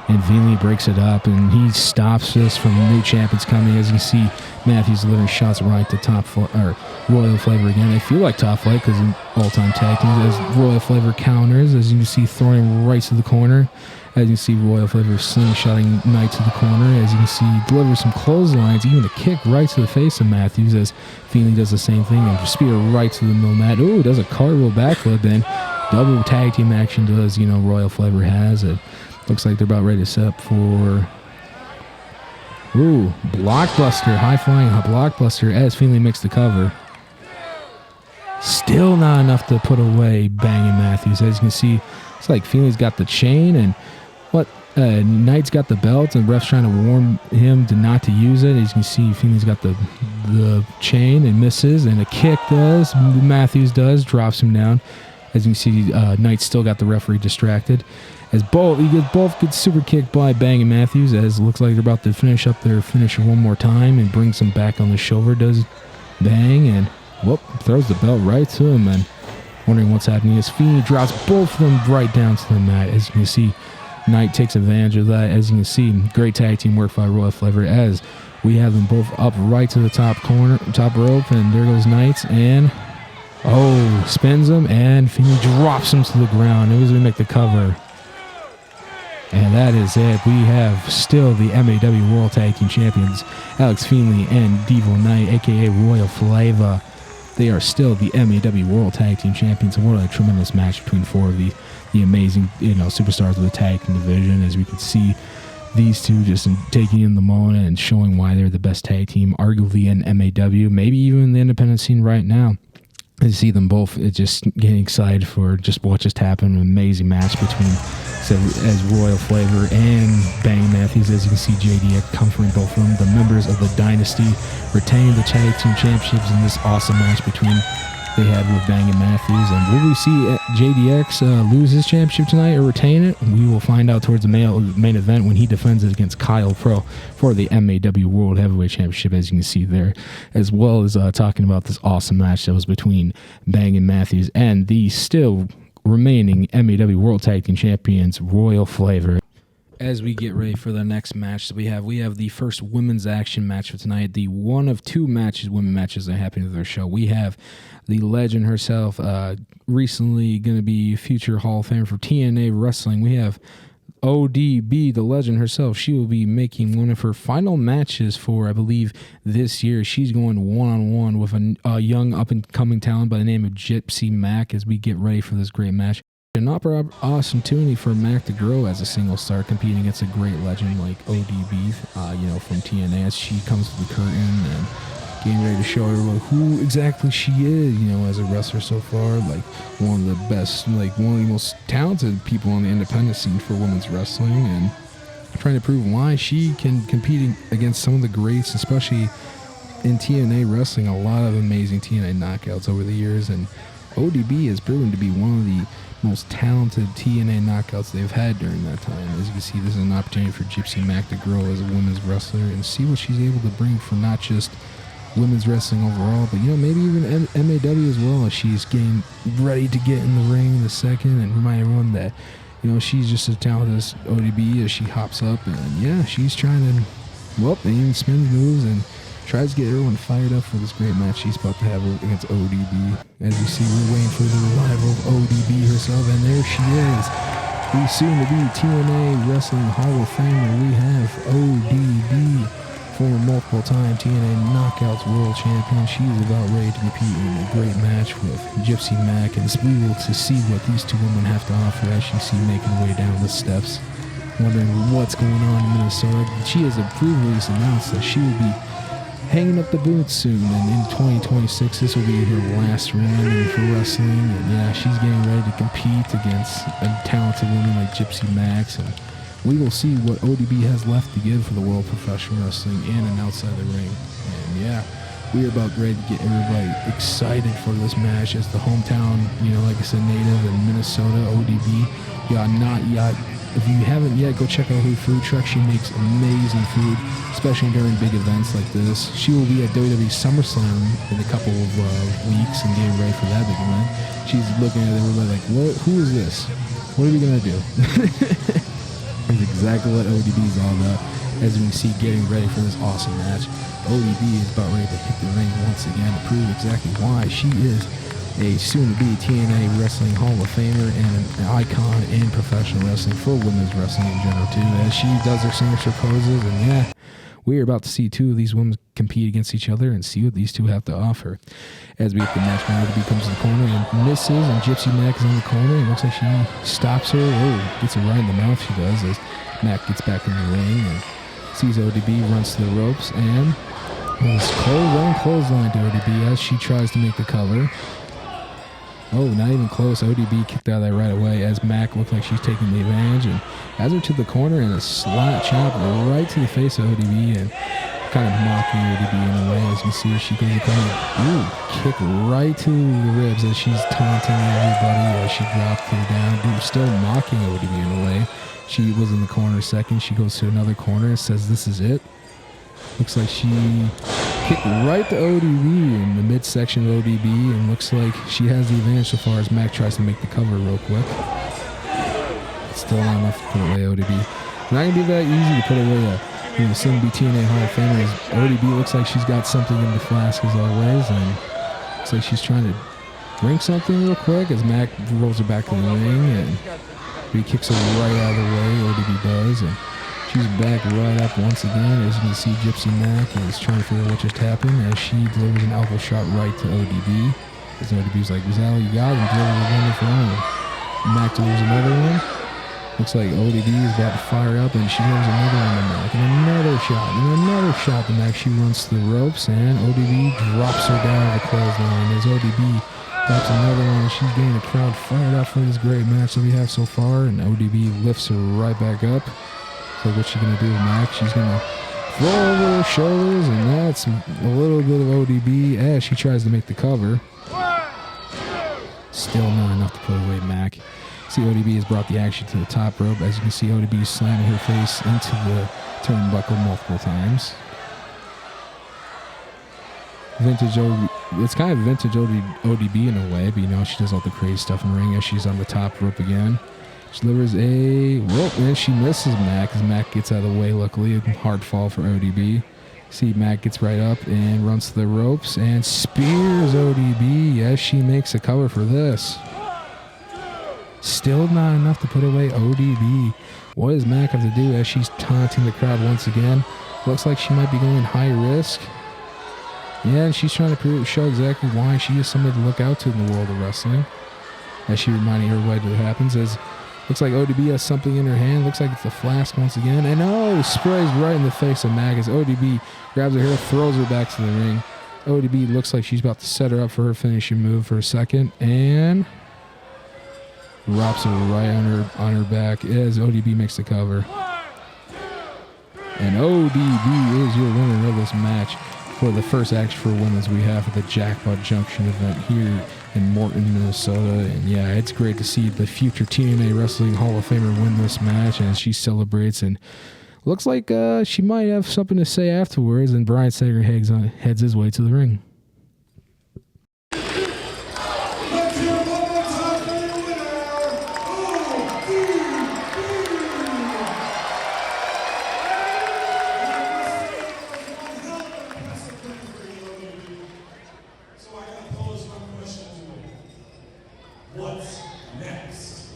And Feenley breaks it up, and he stops this from new champions coming. As you can see, Matthews delivering shots right to Royal Flavor again. They feel like top flight because in all-time tag teams, as Royal Flavor counters, as you can see, throwing him right to the corner. As you can see, Royal Flavor slingshotting Knight to the corner. As you can see, delivers some clotheslines, even a kick right to the face of Matthews, as Feenley does the same thing and spear right to the middle mat. Does a cartwheel backflip, and double tag team action does, Royal Flavor has it. Looks like they're about ready to set up for blockbuster, high-flying blockbuster as Feenley makes the cover. Still not enough to put away Bang and Matthews. As you can see, it's like Feenley's got the chain, and Knight's got the belt, and ref's trying to warn him not to use it. As you can see, Feenley's got the chain and misses, and a kick does. Matthews does, drops him down. As you can see, Knight's still got the referee distracted. As both get super kicked by Bang and Matthews, as it looks like they're about to finish up their finisher one more time and brings him back on the shoulder. Does Bang, and throws the belt right to him, and wondering what's happening as Feenley drops both of them right down to the mat. As you can see, Knight takes advantage of that. As you can see, great tag team work by Royal Flavor as we have them both up right to the top rope, and there goes Knight, and spins him, and Feenley drops him to the ground. As we make the cover. And that is it. We have still the MAW World Tag Team Champions, Alex Feenley and Devo Knight, a.k.a. Royal Flavor. They are still the MAW World Tag Team Champions. What a tremendous match between four of the the amazing, superstars of the tag team division. As we can see, these two just taking in the moment and showing why they're the best tag team, arguably in MAW, maybe even the independent scene right now. I see them both just getting excited for just what just happened. An amazing match between as Royal Flavor and Bang Matthews. As you can see, JDX comforting both of them. The members of the Dynasty retaining the tag team championships in this awesome match between they had with Bang and Matthews. And will we see JDX lose his championship tonight or retain it? We will find out towards the main event when he defends it against Kyle Pro for the MAW World Heavyweight Championship, as you can see there, as well as talking about this awesome match that was between Bang and Matthews and the still remaining MAW World Tag Team Champions, Royal Flavor. As we get ready for the next match that we have the first women's action match for tonight, the one of two women matches that are happening to their show. We have the legend herself, recently going to be future Hall of Famer for TNA Wrestling. We have ODB, the legend herself. She will be making one of her final matches for, I believe, this year. She's going one-on-one with a young up-and-coming talent by the name of Gypsy Mac as we get ready for this great match. An awesome opportunity for Mac to grow as a single star, competing against a great legend like ODB, from TNA, as she comes to the curtain and getting ready to show everyone who exactly she is, as a wrestler so far, like one of the best, like one of the most talented people on the independent scene for women's wrestling, and trying to prove why she can compete against some of the greats, especially in TNA wrestling. A lot of amazing TNA knockouts over the years, and ODB has proven to be one of the most talented TNA knockouts they've had during that time. As you can see, this is an opportunity for Gypsy Mac to grow as a women's wrestler and see what she's able to bring for not just women's wrestling overall, but maybe even MAW as well, as she's getting ready to get in the ring in a second, and remind everyone that she's just as talented as ODB as she hops up, and she's trying to even spins moves and tries to get everyone fired up for this great match she's about to have against ODB. As you see, we're waiting for the arrival of ODB herself, and there she is. The soon-to-be TNA Wrestling Hall of Famer, we have ODB, former multiple-time TNA Knockouts World Champion. She's about ready to compete in a great match with Gypsy Mac, and we will to see what these two women have to offer as you see making her way down the steps. Wondering what's going on in Minnesota. She has previously announced that she will be hanging up the boots soon, and in 2026 this will be her last run for wrestling, and she's getting ready to compete against a talented woman like Gypsy Max, and we will see what ODB has left to give for the world of professional wrestling in and outside the ring. And we are about ready to get everybody excited for this match as the hometown, like I said, native in Minnesota, ODB. If you haven't yet, go check out her food truck. She makes amazing food, especially during big events like this. She will be at WWE SummerSlam in a couple of weeks and getting ready for that big event. She's looking at everybody like, who is this? What are we going to do? That's exactly what ODB is all about. As we see, getting ready for this awesome match. ODB is about ready to hit the ring once again to prove exactly why she is a soon-to-be TNA Wrestling Hall of Famer and an icon in professional wrestling for women's wrestling in general too, as she does her signature poses. And we are about to see two of these women compete against each other and see what these two have to offer. As we get the match going, ODB comes to the corner and misses, and Gypsy Mac is in the corner, and it looks like she stops her. Gets her right in the mouth, she does, as Mac gets back in the ring and sees ODB, runs to the ropes, and clothesline to ODB as she tries to make the cover. Not even close. ODB kicked out of that right away as Mac looked like she's taking the advantage and has her to the corner and a slap chop right to the face of ODB and kind of mocking ODB in a way. As you can see, she goes kick right to the ribs as she's taunting everybody as she dropped her down. Still mocking ODB in a way. She was in the corner a second. She goes to another corner and says, "This is it." Looks like she kicked right to ODB in the midsection of ODB, and looks like she has the advantage so far as Mac tries to make the cover real quick. It's still not enough to put away ODB. It's not going to be that easy to put away a soon-to-be TNA Hall of Famer. ODB looks like she's got something in the flask as always, and looks like she's trying to drink something real quick as Mac rolls her back to the ring, and he kicks her right out of the way, ODB does, and she's back right up once again. As you can see, Gypsy Mac is trying to figure out what just happened as she delivers an elbow shot right to ODB. As ODB's like, "Was that all you got?" And delivers a wonderful own. Mac delivers another one. Looks like ODB is about to fire up, and she delivers another one to Mac, and another shot to Mac. She runs to the ropes, and ODB drops her down the clothesline as ODB drops another one, and she's getting the crowd fired up for this great match that we have so far, and ODB lifts her right back up. So what's she going to do with Mac? She's going to throw over her shoulders, and that's a little bit of ODB as she tries to make the cover. Still not enough to put away Mac. See, ODB has brought the action to the top rope. As you can see, ODB is slamming her face into the turnbuckle multiple times. Vintage ODB, it's kind of vintage ODB in a way, but you know, she does all the crazy stuff in the ring as she's on the top rope again. She delivers a rope, and she misses Mac as Mac gets out of the way, luckily. A hard fall for ODB. See, Mac gets right up and runs to the ropes and spears ODB as she makes a cover for this. Still not enough to put away ODB. What does Mac have to do as she's taunting the crowd once again? Looks like she might be going high risk. Yeah, and she's trying to show exactly why she is somebody to look out to in the world of wrestling. As she reminding everybody what happens. As looks like ODB has something in her hand. Looks like it's a flask once again. And sprays right in the face of Mac as ODB grabs her hair, throws her back to the ring. ODB looks like she's about to set her up for her finishing move for a second. And drops her right on her back as ODB makes the cover. And ODB is your winner of this match for the first action for women's we have at the Jackpot Junction event here in Morton, Minnesota. And yeah, it's great to see the future TNA Wrestling Hall of Famer win this match, and she celebrates, and looks like she might have something to say afterwards, and Brian Sager heads his way to the ring. What's next?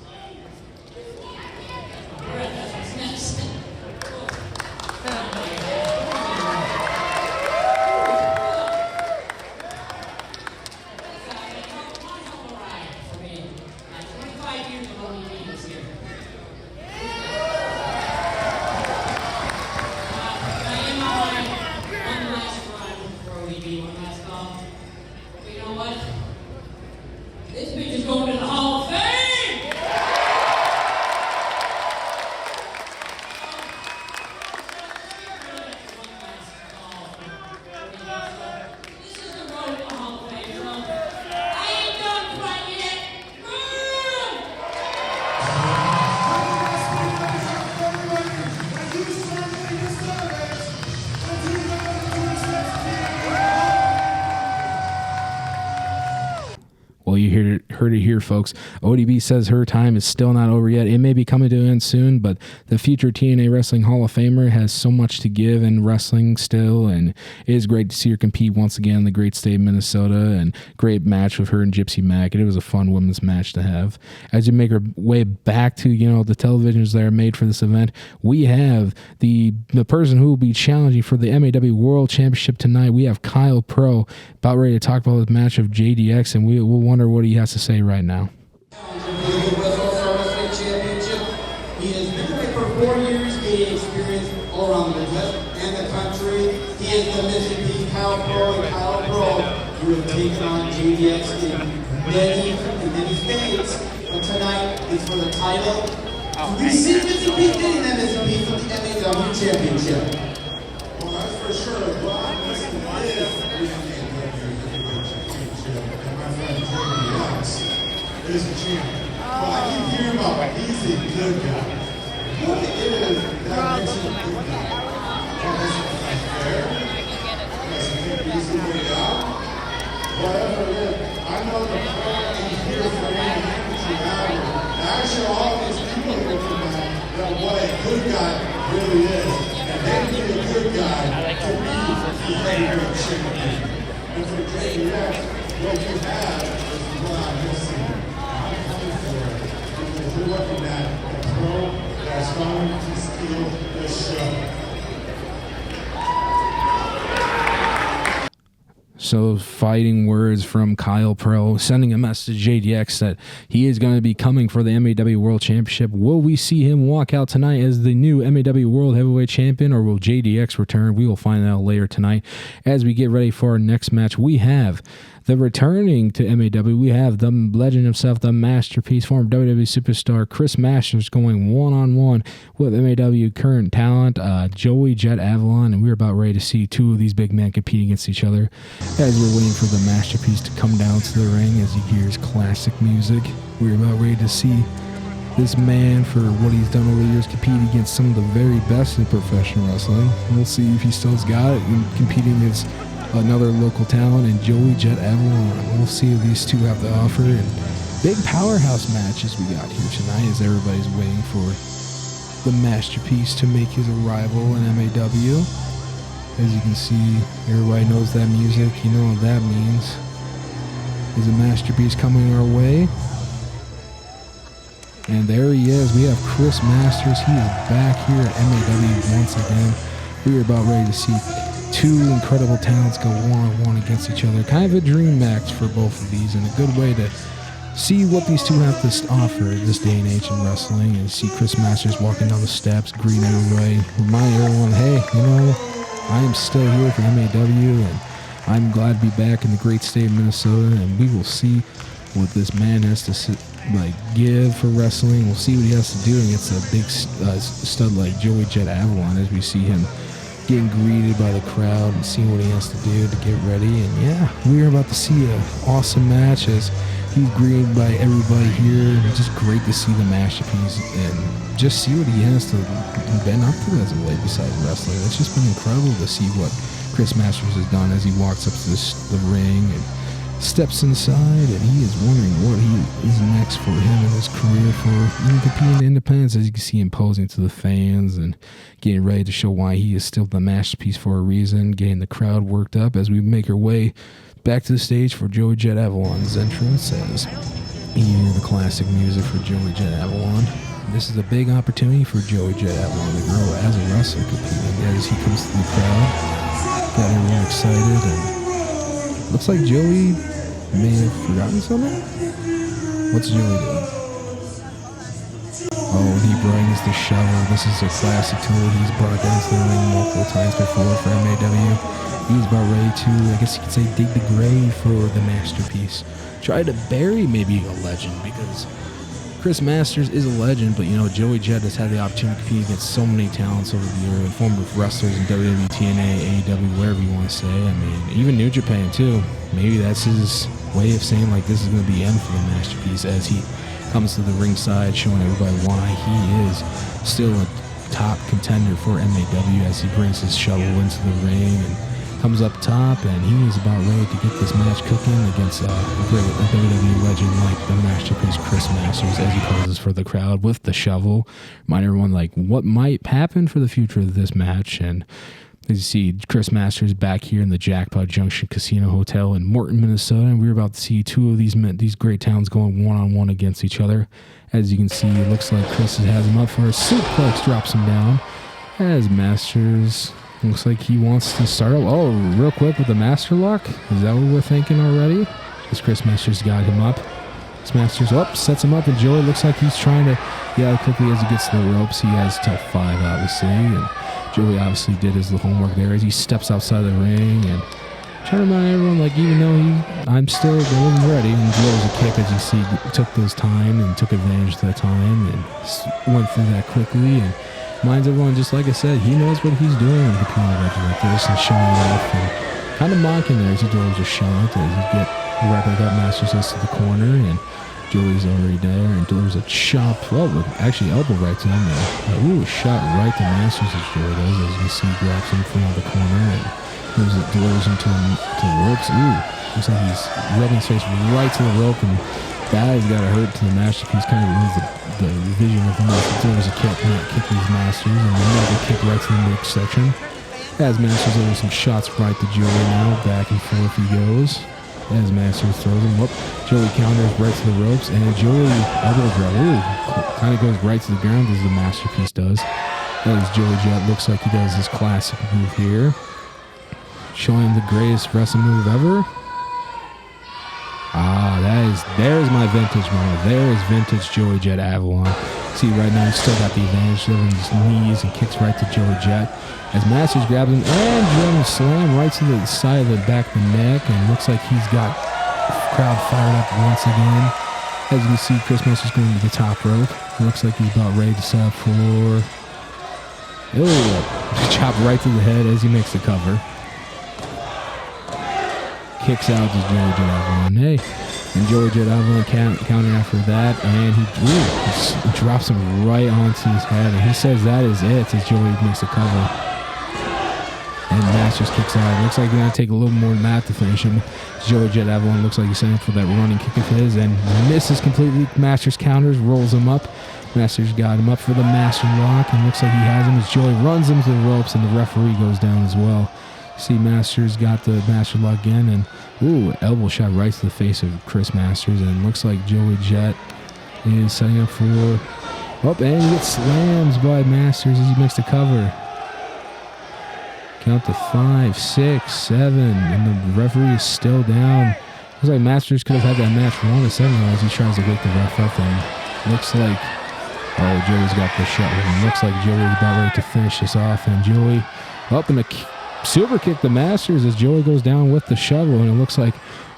This bitch is going to the Hall of Fame! This is the road to the Hall of Fame, so I ain't done fighting yet. Well, you heard it here, folks. ODB says her time is still not over yet. It may be coming to an end soon, but the future TNA Wrestling Hall of Famer has so much to give in wrestling still, and it is great to see her compete once again in the great state of Minnesota, and great match with her and Gypsy Mac, and it was a fun women's match to have. As you make her way back to, the televisions that are made for this event, we have the person who will be challenging for the MAW World Championship tonight. We have Kyle Pro about ready to talk about the match of JDX, and we'll wonder what he has to say right now. He has been away for 4 years, gaining experience all around the Midwest and the country. He is the missing piece, Kyle Pro, and Kyle Pro, who have taken on JDX in many states. But tonight is for the title. We see Missing Piece getting that Missing Piece for the MAW Championship. Well, that's for sure. Well, Missing is a champion. Well, I keep hearing about he's a good guy. What is that makes him a good guy? Is it fair? Does he think he's the way out? Whatever it is, I know the crowd is here for any damage you have. Actually, all these people are looking at what a good guy really is. And they need a good guy to be the heavyweight champion. And for JDX, what you have is what I'm missing. We're looking at a pro that's going to steal the show. So fighting words from Kyle Pro, sending a message to JDX that he is going to be coming for the MAW World Championship. Will we see him walk out tonight as the new MAW World Heavyweight Champion, or will JDX return? We will find out later tonight as we get ready for our next match. We have the returning to MAW. We have the legend himself, the masterpiece, former WWE superstar Chris Masters, going one-on-one with MAW current talent Joey Jet Avalon, and we're about ready to see two of these big men compete against each other as we're waiting for the masterpiece to come down to the ring as he hears classic music. We're about ready to see this man, for what he's done over the years, compete against some of the very best in professional wrestling. We'll see if he still's got it in competing against another local talent and Joey Jet Avalon. We'll see what these two have to offer. And big powerhouse matches we got here tonight as everybody's waiting for the masterpiece to make his arrival in MAW. As you can see, everybody knows that music. You know what that means. There's a masterpiece coming our way. And there he is. We have Chris Masters. He is back here at MAW once again. We are about ready to see two incredible talents go one-on-one against each other. Kind of a dream match for both of these, and a good way to see what these two have to offer this day and age in wrestling, and see Chris Masters walking down the steps, greeting everybody, remind everyone, hey, you know, I am still here for MAW, and I'm glad to be back in the great state of Minnesota, and we will see what this man has to give for wrestling. We'll see what he has to do against a big stud like Joey Jet Avalon, as we see him getting greeted by the crowd and seeing what he has to do to get ready. And yeah, we're about to see an awesome match as he's greeted by everybody here. It's just great to see the masterpiece and just see what he has to been up to as of late besides wrestling. It's just been incredible to see what Chris Masters has done as he walks up to the ring and steps inside, and he is wondering what is next for him in his career for even competing in independence, as you can see him posing to the fans and getting ready to show why he is still the masterpiece for a reason, getting the crowd worked up as we make our way back to the stage for Joey Jet Avalon's entrance as you hear the classic music for Joey Jet Avalon. This is a big opportunity for Joey Jet Avalon to grow as a wrestler, competing as he comes to the crowd. Got everyone excited, and looks like Joey may have forgotten something. What's Joey doing? Oh, he brings the shovel. This is a classic tool he's brought down to the ring multiple times before for MAW. He's about ready to, I guess you could say, dig the grave for the masterpiece. Try to bury maybe a legend, because Chris Masters is a legend, but you know, Joey Jet has had the opportunity to compete against so many talents over the year, and former wrestlers in WWE, TNA, AEW, wherever you want to say. I mean, even New Japan too. Maybe that's his way of saying, like, this is going to be the end for the masterpiece, as he comes to the ringside, showing everybody why he is still a top contender for MAW, as he brings his shovel into the ring and comes up top, and he is about ready to get this match cooking against a great WWE legend like the masterpiece Chris Masters, as he poses for the crowd with the shovel. Remind everyone, like, what might happen for the future of this match. And as you see, Chris Masters back here in the Jackpot Junction Casino Hotel in Morton, Minnesota, and we're about to see two of these great towns going one-on-one against each other. As you can see, it looks like Chris has him up for a suplex, drops him down, as Masters looks like he wants to start up. Oh, real quick with the master lock. Is that what we're thinking already? As Chris Masters got him up. Chris Masters sets him up, and Joey looks like he's trying to get out quickly as he gets to the ropes. He has till 5, obviously, and Joey obviously did his homework there as he steps outside the ring and trying to remind everyone, like, even though I'm still wasn't ready, and Joey's a kick, as you see, took those time and took advantage of that time and went through that quickly, and reminds everyone, just like I said, he knows what he's doing when competing with legends like this and showing off and kind of mocking there as he delivers a shot, as he get wrapping up Masters us to the corner, and Joey's already there and delivers a chop, actually elbow right to him there. Ooh, a shot right to Masters as Joey does, as you can see, grabs him from the corner and delivers him to the ropes. Ooh, looks like he's rubbing his face right to the rope, and that has got to hurt to the masterpiece. Kind of ruins the vision of him. Delivers a kick, not kick these Masters, and another kick right to the midsection. As Masters delivers some shots right to Joey now, back and forth he goes. As Masters throws him up, Joey counters right to the ropes, and Joey elbow drop. Ooh, kind of goes right to the ground as the masterpiece does. As Joey Jet looks like he does his classic move here. showing the greatest wrestling move ever. There's my vintage moment. There is vintage Joey Jet Avalon. See, right now he's still got the advantage on his knees and kicks right to Joey Jet. As Masters grabs him and German slam right to the side of the back of the neck, and looks like he's got the crowd fired up once again. As you can see, Chris Masters going to the top rope. Looks like he's about ready to set up for... chop right to the head as he makes the cover. Kicks out to Joey Jet Avalon. Hey, and Joey Jet Avalon counter after that, and he drops him right onto his head, and he says that is it as Joey makes the cover. And Masters kicks out. Looks like they're going to take a little more than that to finish him. Joey Jet Avalon looks like he's setting up for that running kick of his and misses completely. Masters counters, rolls him up. Masters got him up for the master lock, and looks like he has him as Joey runs him to the ropes, and the referee goes down as well. See, Masters got the master lock again, and elbow shot right to the face of Chris Masters, and looks like Joey Jet is setting up for... and he gets slammed by Masters as he makes the cover. Count to 5, 6, 7, and the referee is still down. Looks like Masters could have had that match for 1 to 7 as he tries to wake the ref up, and looks like... Joey's got the shot with him. Looks like Joey's about ready to finish this off, and Joey up in a super kick the Masters as Joey goes down with the shovel, and it looks like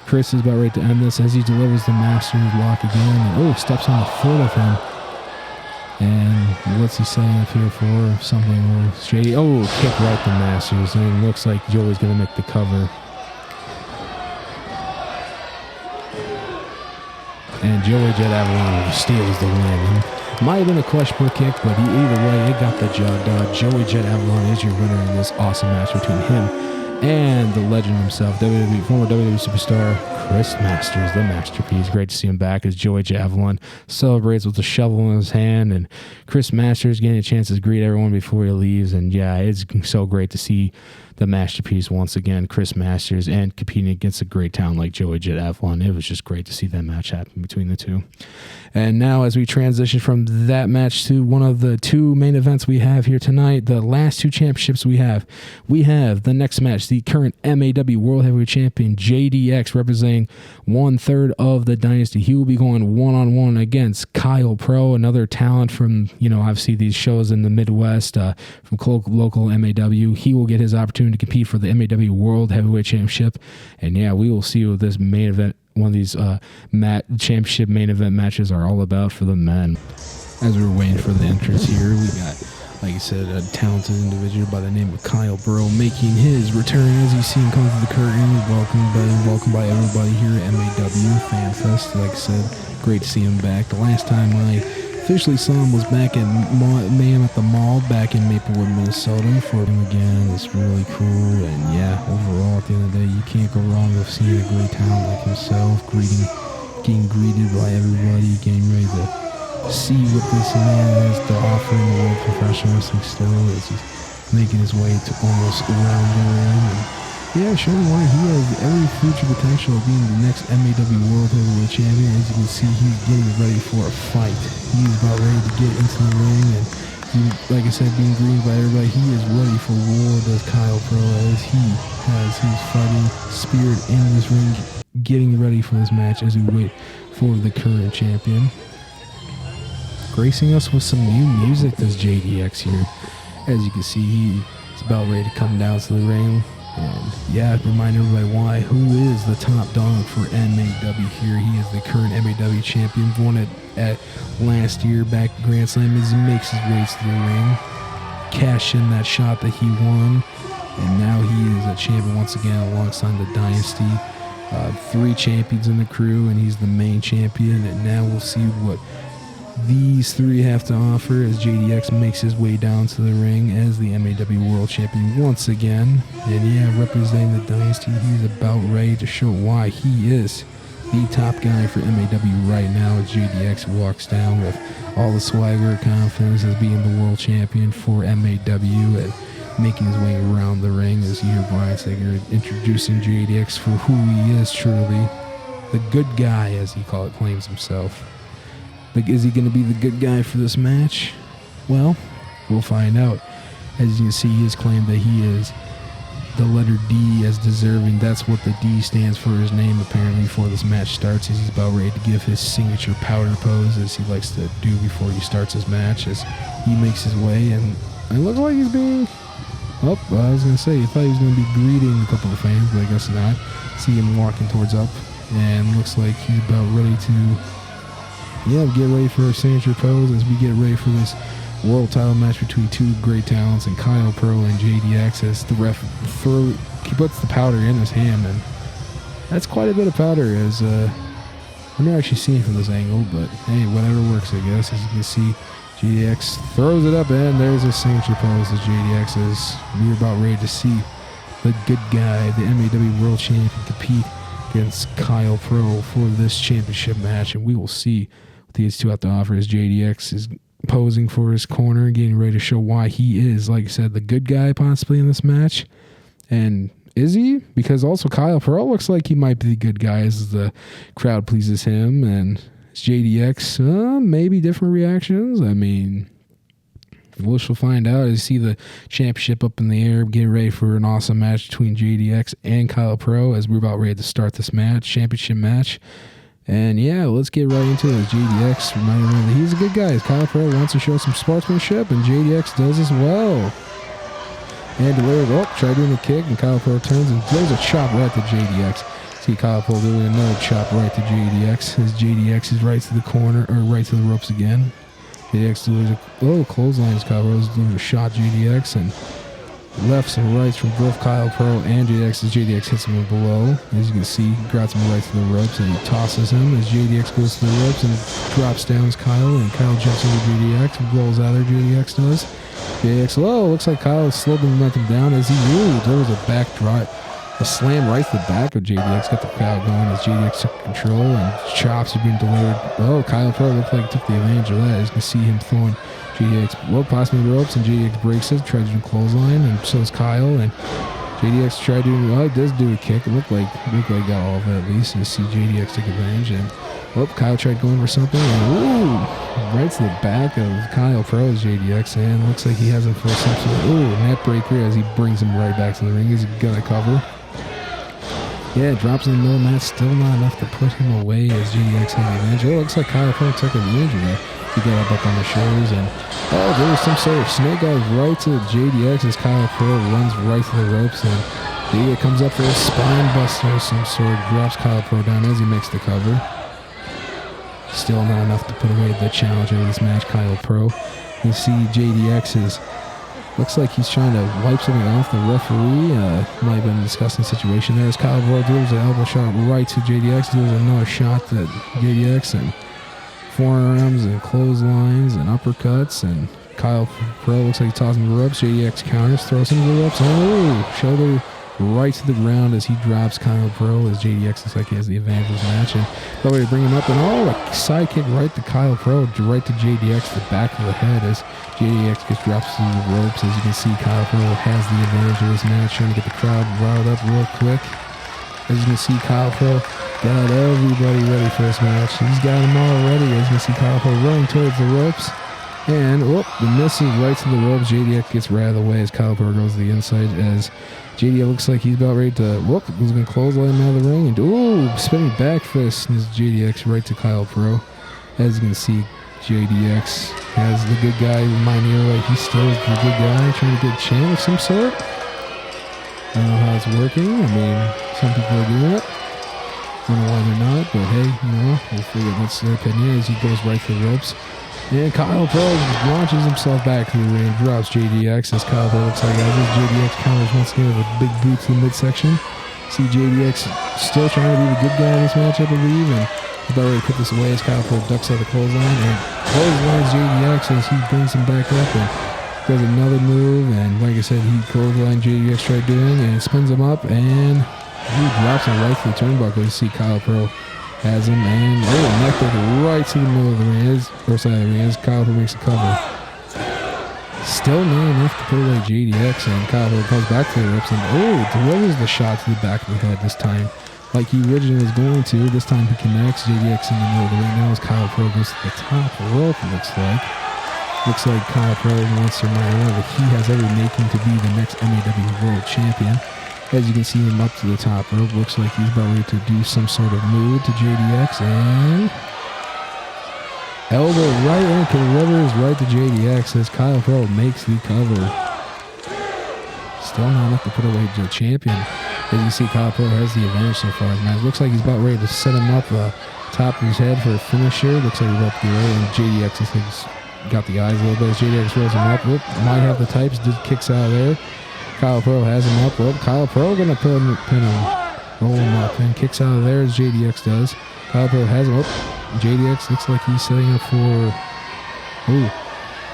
Chris is about ready to end this as he delivers the Masters lock again, and steps on the foot of him. And what's he saying up here for? Something more shady. Kick right to Masters, and it looks like Joey's going to make the cover. And Joey Jet Avalon steals the win. Might have been a questionable kick, but either way, it got the job done. Joey Jet Avalon is your winner in this awesome match between him and the legend himself, former WWE superstar Chris Masters, the masterpiece. Great to see him back as Joey Jet Avalon celebrates with a shovel in his hand, and Chris Masters getting a chance to greet everyone before he leaves. And yeah, it's so great to see the masterpiece once again, Chris Masters, and competing against a great talent like Joey Jet Avalon. It was just great to see that match happen between the two. And now as we transition from that match to one of the two main events we have here tonight, the last two championships we have the next match, the current MAW World Heavyweight Champion JDX representing 1/3 of the Dynasty. He will be going one-on-one against Kyle Pro, another talent from, obviously these shows in the Midwest, from local MAW. He will get his opportunity to compete for the MAW World Heavyweight Championship. And yeah, we will see what this main event, one of these championship main event matches are all about for the men. As we're waiting for the entrance here, we got, like I said, a talented individual by the name of Kyle Burrow making his return. As you see him come through the curtain, welcome by everybody here at MAW Fan Fest. Like I said, great to see him back. The last time I officially saw him was back at Mayhem at the Mall back in Maplewood, Minnesota. For him again, it's really cool. And yeah, overall, at the end of the day, you can't go wrong with seeing a great talent like himself, getting greeted by everybody, getting ready to see what this man has to offer in the world of professional wrestling still as he's making his way to almost around the ring. And yeah, showing why he has every future potential of being the next MAW World Heavyweight Champion. As you can see, he's getting ready for a fight. He's about ready to get into the ring, and he, like I said, being greeted by everybody, he is ready for war, does Kyle Pro, as he has his fighting spirit in this ring, getting ready for this match as we wait for the current champion. Gracing us with some new music, does JDX here. As you can see, he's about ready to come down to the ring. And yeah, remind everybody who is the top dog for MAW here. He is the current MAW champion, won it at last year back at Grand Slam as he makes his way to the ring. Cash in that shot that he won, and now he is a champion once again alongside the Dynasty. 3 champions in the crew, and he's the main champion. And now we'll see what these 3 have to offer as JDX makes his way down to the ring as the MAW World Champion once again. And yeah, representing the Dynasty, he's about ready to show why he is the top guy for MAW right now as JDX walks down with all the swagger, confidence as being the world champion for MAW and making his way around the ring as you hear Brian Sager introducing JDX for who he is truly. The good guy, as he claims himself. Like, is he going to be the good guy for this match? Well, we'll find out. As you can see, he has claimed that he is the letter D as deserving. That's what the D stands for, his name, apparently, before this match starts. He's about ready to give his signature powder pose, as he likes to do before he starts his match, as he makes his way. And it looks like he's being... Oh, I was going to say, I thought he was going to be greeting a couple of fans, but I guess not. See him walking towards up, and looks like he's about ready to, get ready for a signature pose as we get ready for this world title match between two great talents, and Kyle Pro and JDX, as the ref he puts the powder in his hand, and that's quite a bit of powder, as I've never actually seen it from this angle, but hey, whatever works, I guess. As you can see, JDX throws it up, and there's a signature pose as JDX is. We're about ready to see the good guy, the MAW World Champion, compete against Kyle Pro for this championship match, and we will see what these two have to offer as JDX is posing for his corner, getting ready to show why he is, like I said, the good guy possibly in this match. And is he? Because also Kyle Pro looks like he might be the good guy as the crowd pleases him, and JDX, maybe different reactions. I mean, we shall find out. I see the championship up in the air, getting ready for an awesome match between JDX and Kyle Pro as we're about ready to start this match, championship match. And yeah, let's get right into it. JDX reminding everyone that he's a good guy. Kyle Pro wants to show some sportsmanship, and JDX does as well. And delivers, try doing a kick, and Kyle Pro turns and throws a chop right to JDX. See Kyle Pro doing another chop right to JDX as JDX is right to the corner, or right to the ropes again. JDX delivers a clothesline as Kyle Pro delivers a shot JDX, and lefts and rights from both Kyle Pro and JDX as JDX hits him below. As you can see, he grabs him right to the ropes and he tosses him as JDX goes to the ropes and drops down as Kyle, and Kyle jumps into JDX and rolls out there, JDX does. JDX, looks like Kyle slowed the momentum down as he there was a back drop. A slam right to the back of JDX, got the crowd going as JDX took control, and chops are being delivered. Kyle Pro looked like he took the advantage of that. As you can see him throwing JDX past the ropes, and JDX breaks it, tries to do a clothesline, and so does Kyle. And JDX tried to, he does do a kick. It looked like he got all of it at least. And you see JDX take advantage, and Kyle tried going for something, and right to the back of Kyle Pro's JDX, and looks like he has him for something. Net breaker as he brings him right back to the ring. He's gonna cover. Yeah, drops in the middle, and that's still not enough to put him away as JDX has the advantage. It looks like Kyle Pro took advantage of that. He got up on the shoulders, and there was some sort of snake eyes right to JDX as Kyle Pro runs right to the ropes, and JDX comes up for a spine buster of some sort, drops Kyle Pro down as he makes the cover. Still not enough to put away the challenger of this match, Kyle Pro. You see JDX looks like he's trying to wipe something off the referee. Might have been a disgusting situation there as Kyle Pro delivers an elbow shot right to JDX. Delivers another shot to JDX, and forearms and clotheslines and uppercuts, and Kyle Pro looks like he's tossing the ropes. JDX counters, throws him to the ropes, shoulder right to the ground as he drops Kyle Pro as JDX looks like he has the advantage of this match, and probably to bring him up, and a side kick right to Kyle Pro, right to JDX, the back of the head as JDX gets dropped through the ropes. As you can see, Kyle Pro has the advantage of this match, trying to get the crowd riled up real quick. As you can see, Kyle Pro got everybody ready for this match. He's got them all ready. As you can see, Kyle Pro running towards the ropes. And, the miss is right to the ropes. JDX gets right out of the way as Kyle Pro goes to the inside. As JDX looks like he's about ready to, he's going to clothesline him out of the ring. And, spinning back fist is JDX right to Kyle Pro. As you can see, JDX has the good guy reminding you like he still is the good guy, trying to get a chant of some sort. I don't know how it's working. I mean, some people are doing it. I don't know why they're not, but hey, we'll figure that's their opinion as he goes right to the ropes. And Kyle Pro launches himself back to the ring, drops JDX as Kyle Pro looks like as JDX counters once again with a big boot to the midsection. See JDX still trying to be the good guy in this match, I believe, and he's about ready to put this away as Kyle Pro ducks out the clothesline and clotheslines JDX as he brings him back up and does another move, and like I said, he clothesline JDX tried doing and spins him up, and he drops him right to the turnbuckle. You see Kyle Pro has him, and neck breaker right to the middle of the ring, or side of the ring, as Kyle Pro makes a cover. Still not enough to put away JDX, and Kyle Pro comes back to the ropes and delivers the shot to the back of the head this time, like he originally was going to. This time he connects JDX in the middle of the ring. Now as Kyle Pro goes to the top rope, it looks like. Looks like Kyle Pro wants to remind everyone that he has every making to be the next MAW World Champion. As you can see him up to the top rope. Looks like he's about ready to do some sort of move to JDX. And elbow right and delivers right to JDX as Kyle Pro makes the cover. Still not enough to put away the champion. As you can see, Kyle Pro has the advantage so far. Man, looks like he's about ready to set him up top of his head for a finisher. Looks like he's about to get ready. And JDX, I think, got the eyes a little bit as JDX rolls him up. Whoop, might have the types. Kicks out of there. Kyle Pro has him up. Whoop, Kyle Pro gonna pin him, roll him up, and kicks out of there as JDX does. Kyle Pro has him up. JDX looks like he's setting up for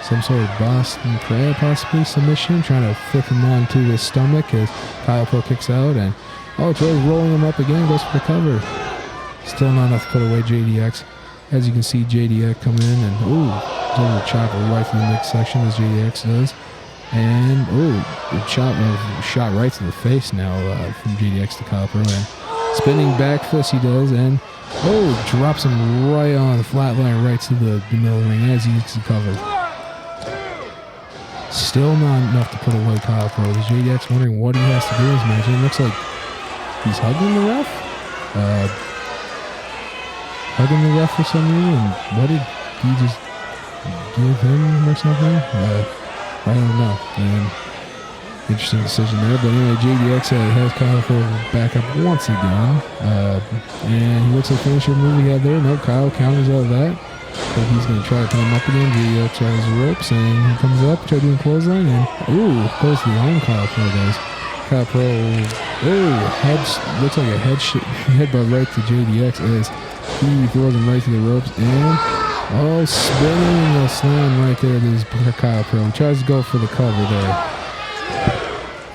some sort of Boston Crab possibly submission, trying to flip him onto his stomach as Kyle Pro kicks out, and Troy's rolling him up again, goes for the cover. Still not enough to put away JDX. As you can see, JDX come in and doing a chop right through the midsection as JDX does. And shot right to the face now from JDX to Kyle Pro, and spinning back fist he does, and drops him right on the flat line right to the middle ring as he gets the cover. Still not enough to put away Kyle Pro. JDX wondering what he has to do in this match. It looks like he's hugging the ref. Hugging the ref for some reason. What did he just give him or something? I don't know. Interesting decision there. But anyway, JDX has Kyle Pro back up once again. And he looks like finisher move he had there. No, Kyle counters out of that. But he's going to try to put him up again. JDX tries the ropes and he comes up, tries doing clothesline, and goes to the arm. Kyle Pro does. Kyle Pro, looks like a headbutt right to JDX as he throws him right to the ropes, and spinning a slam right there to Kyle Pro. He tries to go for the cover there.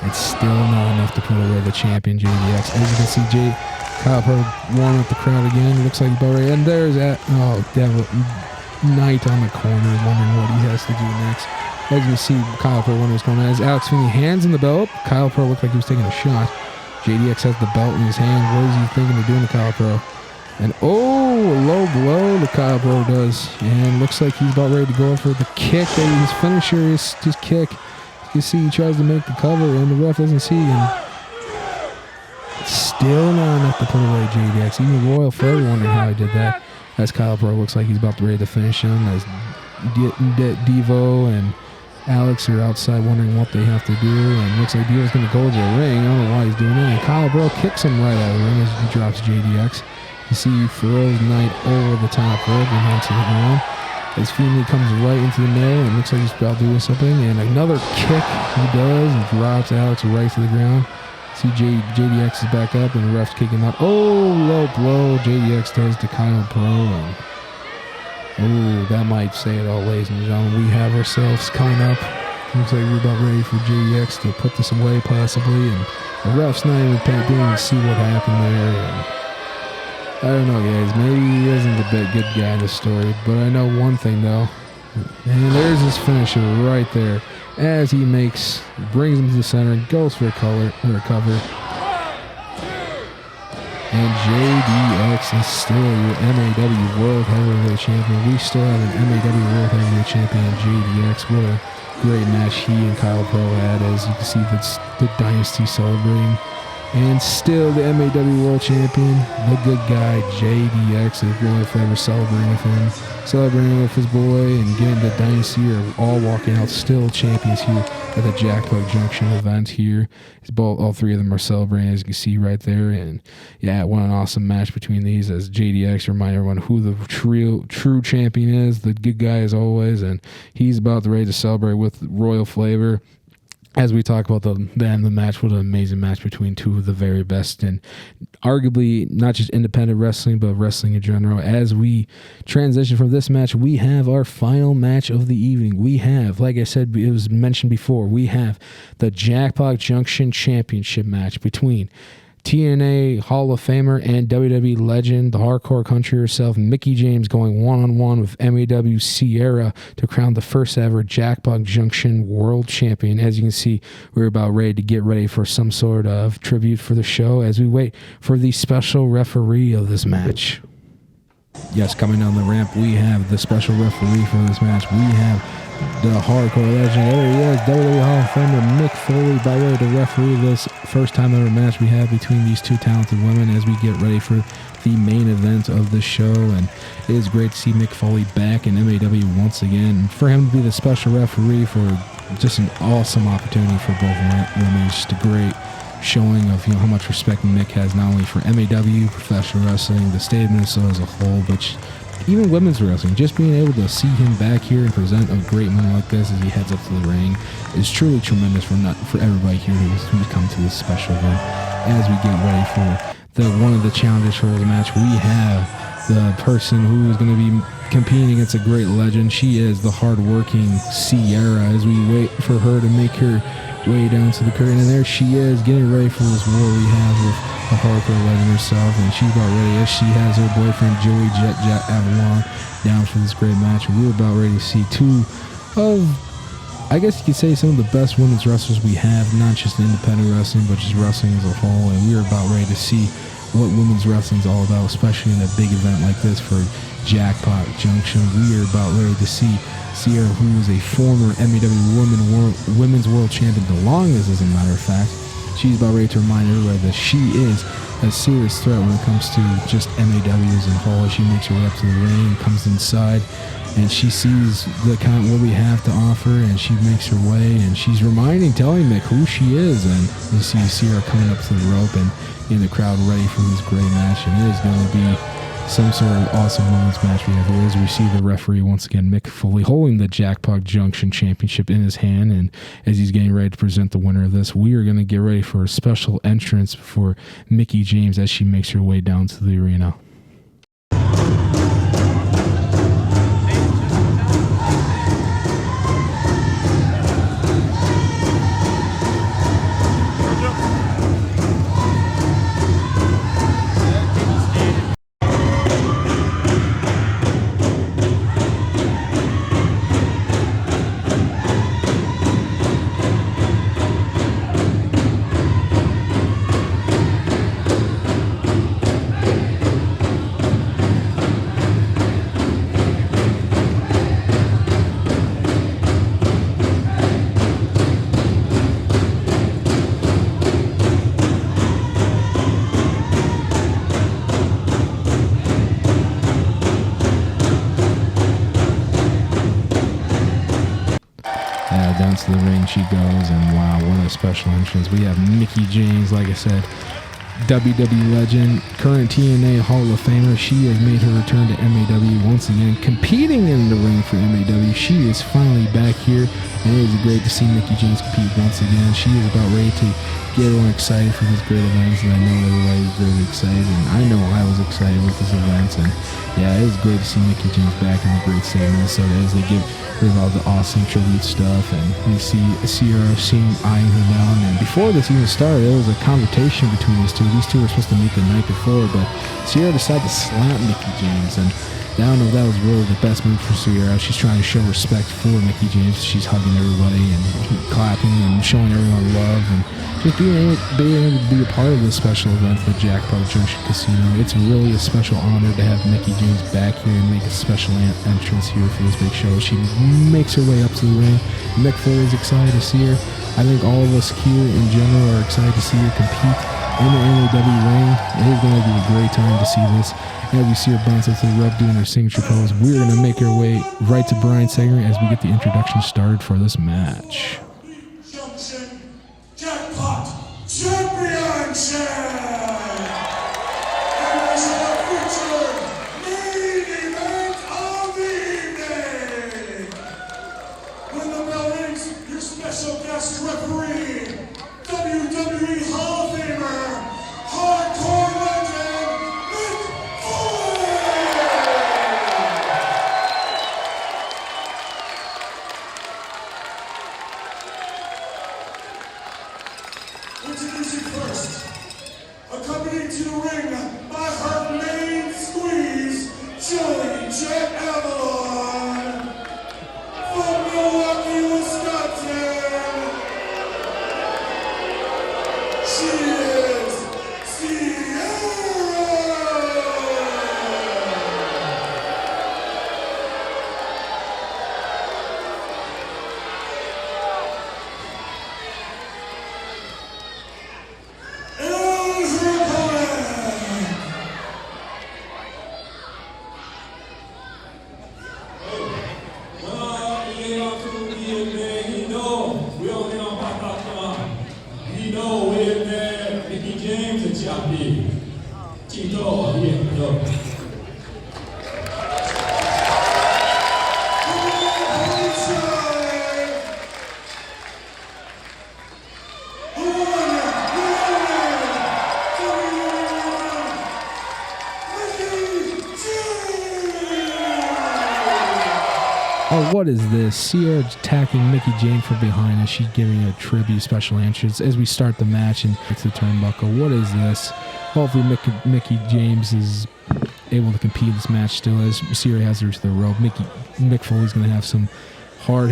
It's still not enough to put away the champion JDX. As you can see, Kyle Pro warming up the crowd again. Looks like he's about ready. And there's Devil Knight on the corner, wondering what he has to do next. As you can see, Kyle Pro wondering what's going on. As Alex Feeney hands in the belt, Kyle Pro looked like he was taking a shot. JDX has the belt in his hand. What is he thinking of doing to Kyle Pro? And a low blow to Kyle Pro does. And looks like he's about ready to go for the kick. His finisher is just kick. You see he tries to make the cover and the ref doesn't see him. Still not enough to put away JDX. Even Royal Flair wondering how he did that. As Kyle Pro looks like he's about to ready to finish him. As Devo and Alex are outside wondering what they have to do. And looks like Devo's going to go to the ring. I don't know why he's doing that. And Kyle Pro kicks him right out of the ring as he drops JDX. You see he throws Knight over the top rope and onto the ground. As Feeney comes right into the middle and looks like he's about doing something. And another kick he does and drops Alex right to the ground. See JDX is back up and the ref's kicking him out. Low blow JDX does to Kyle Pro. And that might say it all, ladies and gentlemen. We have ourselves coming up. Looks like we're about ready for JDX to put this away possibly. And the ref's not even paying attention to see what happened there. And I don't know, guys. Maybe he isn't the good guy in the story, but I know one thing though. And there's his finisher right there, as he brings him to the center and goes for a cover. And JDX is still your MAW World Heavyweight Champion. We still have an MAW World Heavyweight Champion, JDX. What a great match he and Kyle Pro had, as you can see the Dynasty celebrating. And still the MAW World Champion, the good guy, JDX, is Royal Flavor celebrating with him, celebrating with his boy, and getting the Dynasty are all walking out still champions here at the Jackpot Junction event here. All three of them are celebrating, as you can see right there. And yeah, what an awesome match between these, as JDX remind everyone who the true champion is, the good guy as always, and he's about ready to celebrate with Royal Flavor. As we talk about the end of the match, what an amazing match between two of the very best, and arguably not just independent wrestling, but wrestling in general. As we transition from this match, we have our final match of the evening. We have, like I said, it was mentioned before, we have the Jackpot Junction Championship match between TNA Hall of Famer and WWE legend, the hardcore country herself, Mickie James, going one-on-one with MAW Sierra to crown the first ever Jackpot Junction World Champion. As you can see, we're about ready to get ready for some sort of tribute for the show as we wait for the special referee of this match. Yes, coming down the ramp, we have the special referee for this match. We have the hardcore legend. There he is, WWE Hall of Famer Mick Foley, about ready to referee this first time ever match we have between these two talented women as we get ready for the main event of the show. And it is great to see Mick Foley back in MAW once again. And for him to be the special referee for just an awesome opportunity for both women. It's just a great showing of how much respect Mick has not only for MAW, professional wrestling, the state of Minnesota as a whole, but even women's wrestling. Just being able to see him back here and present a great moment like this as he heads up to the ring is truly tremendous for everybody here who's come to this special event. As we get ready for one of the challenges for the match, we have the person who is going to be competing against a great legend. She is the hard-working Sierra as we wait for her to make her way down to the curtain. And there she is, getting ready for this war we have with the hardcore legend herself. And she's about ready as she has her boyfriend Joey Jet Avalon down for this great match. And we're about ready to see two of, I guess you could say, some of the best women's wrestlers we have, not just independent wrestling, but just wrestling as a whole. And we're about ready to see what women's wrestling is all about, especially in a big event like this for Jackpot Junction. We are about ready to see Sierra, who is a former MAW Women's World Champion, the longest as a matter of fact. She's about ready to remind everybody that she is a serious threat when it comes to just MAWs and whole. She makes her way up to the ring, comes inside, and she sees the kind of what we have to offer, and she makes her way, and she's telling Mick who she is, and you see Sierra coming up to the rope and getting the crowd ready for this great match, and it is going to be some sort of awesome women's match we have here as we see the referee once again, Mick Foley, holding the Jackpot Junction Championship in his hand. And as he's getting ready to present the winner of this, we are going to get ready for a special entrance for Mickie James as she makes her way down to the arena. Down to the ring she goes, and wow, what a special entrance. We have Mickie James, like I said, WWE legend, current TNA Hall of Famer. She has made her return to MAW once again, competing in the ring for MAW. She is finally back here, and it is great to see Mickie James compete once again. She is about ready to get everyone excited for this great event, and I know everybody's very excited, and I know I was excited with this event. And yeah, it is great to see Mickie James back in the great state of Minnesota as they give her all the awesome tribute stuff, and we see Sierra eyeing her down. And before this even started, there was a confrontation between these two. These two were supposed to meet the night before, but Sierra decided to slap Mickie James, and I don't know if that was really the best move for Sierra. She's trying to show respect for Mickie James. She's hugging everybody and clapping and showing everyone love, and just being able to be a part of this special event for Jackpot Junction Casino. It's really a special honor to have Mickie James back here and make a special entrance here for this big show. She makes her way up to the ring. Mick Foley is excited to see her. I think all of us here in general are excited to see her compete in the MAW ring. It is going to be a great time to see this. As we see her bounce up to the rope doing her signature pose, we're going to make our way right to Brian's segment as we get the introduction started for this match. Junction Jackpot Championship! And this is our featured main event of the evening! When the bell rings, your special guest referee, WWE Hall of Famer, hardcore legend, Mick Foley! Oh, what is this? Sierra attacking Mickie James from behind as she's giving a tribute special entrance as we start the match and it's the turnbuckle. What is this? Hopefully Mickie James is able to compete in this match still as Sierra has her to the rope. Mick Foley's going to have some hard,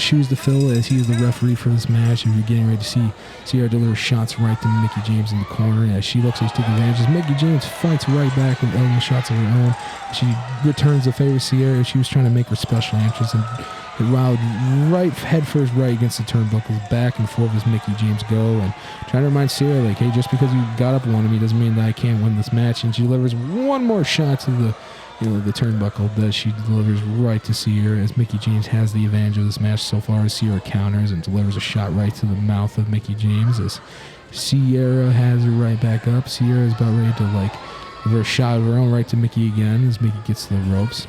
shoes to fill as he is the referee for this match, and we're getting ready to see Sierra deliver shots right to Mickie James in the corner as she looks like she's taking advantage. As Mickie James fights right back with elbow shots of her own. She returns the favor to Sierra as she was trying to make her special entrance and riled right headfirst right against the turnbuckles, back and forth as Mickie James go, and trying to remind Sierra, like, hey, just because you got up one of me doesn't mean that I can't win this match. And she delivers one more shot to the turnbuckle that she delivers right to Sierra as Mickie James has the advantage of this match so far as Sierra counters and delivers a shot right to the mouth of Mickie James as Sierra has her right back up. Sierra is about ready to deliver a shot of her own right to Mickie again as Mickie gets to the ropes.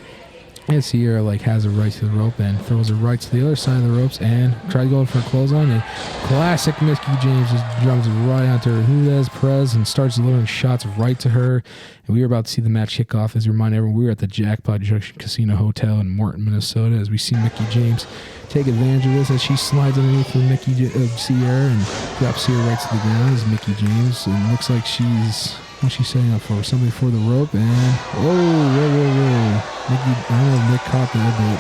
And Sierra has her right to the rope and throws her right to the other side of the ropes and tries to go for a clothesline. And classic Mickie James just drums right onto her Hudez press and starts delivering shots right to her. And we are about to see the match kick off. As a reminder, everyone, we are at the Jackpot Junction Casino Hotel in Morton, Minnesota, as we see Mickie James take advantage of this as she slides underneath for Sierra and drops Sierra right to the ground as Mickie James. And looks like what's she setting up for? Somebody for the rope, and whoa. Mickie, I don't know if Mick caught that, but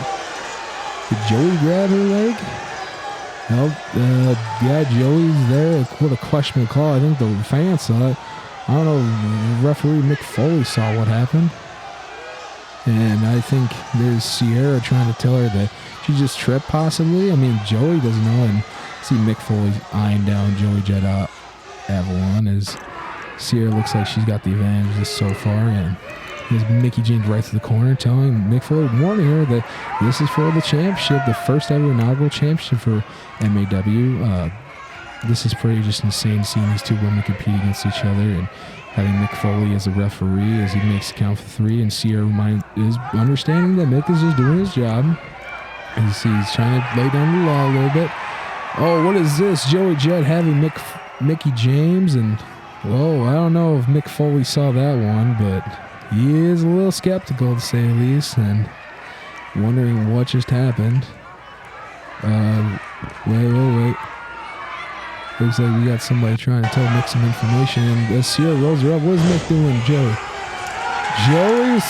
did Joey grab her leg? Nope. Yeah, Joey's there. What a questionable call. I think the fans saw it. I don't know. Referee Mick Foley saw what happened. And I think there's Sierra trying to tell her that she just tripped, possibly. I mean, Joey doesn't know, and see Mick Foley eyeing down Joey Jet Avalon as Sierra looks like she's got the advantage just so far, and there's Mickie James right to the corner telling Mick Foley, warning her that this is for the championship, the first ever inaugural championship for MAW. This is pretty just insane seeing these two women compete against each other and having Mick Foley as a referee as he makes the count for three, and Sierra is understanding that Mick is just doing his job. He's trying to lay down the law a little bit. Oh, what is this? Joey Jet having Mickie James, and whoa, I don't know if Mick Foley saw that one, but he is a little skeptical to say the least and wondering what just happened. Wait. Looks like we got somebody trying to tell Mick some information, and as Sierra rolls her up, what is Mick doing, Joey? Joey's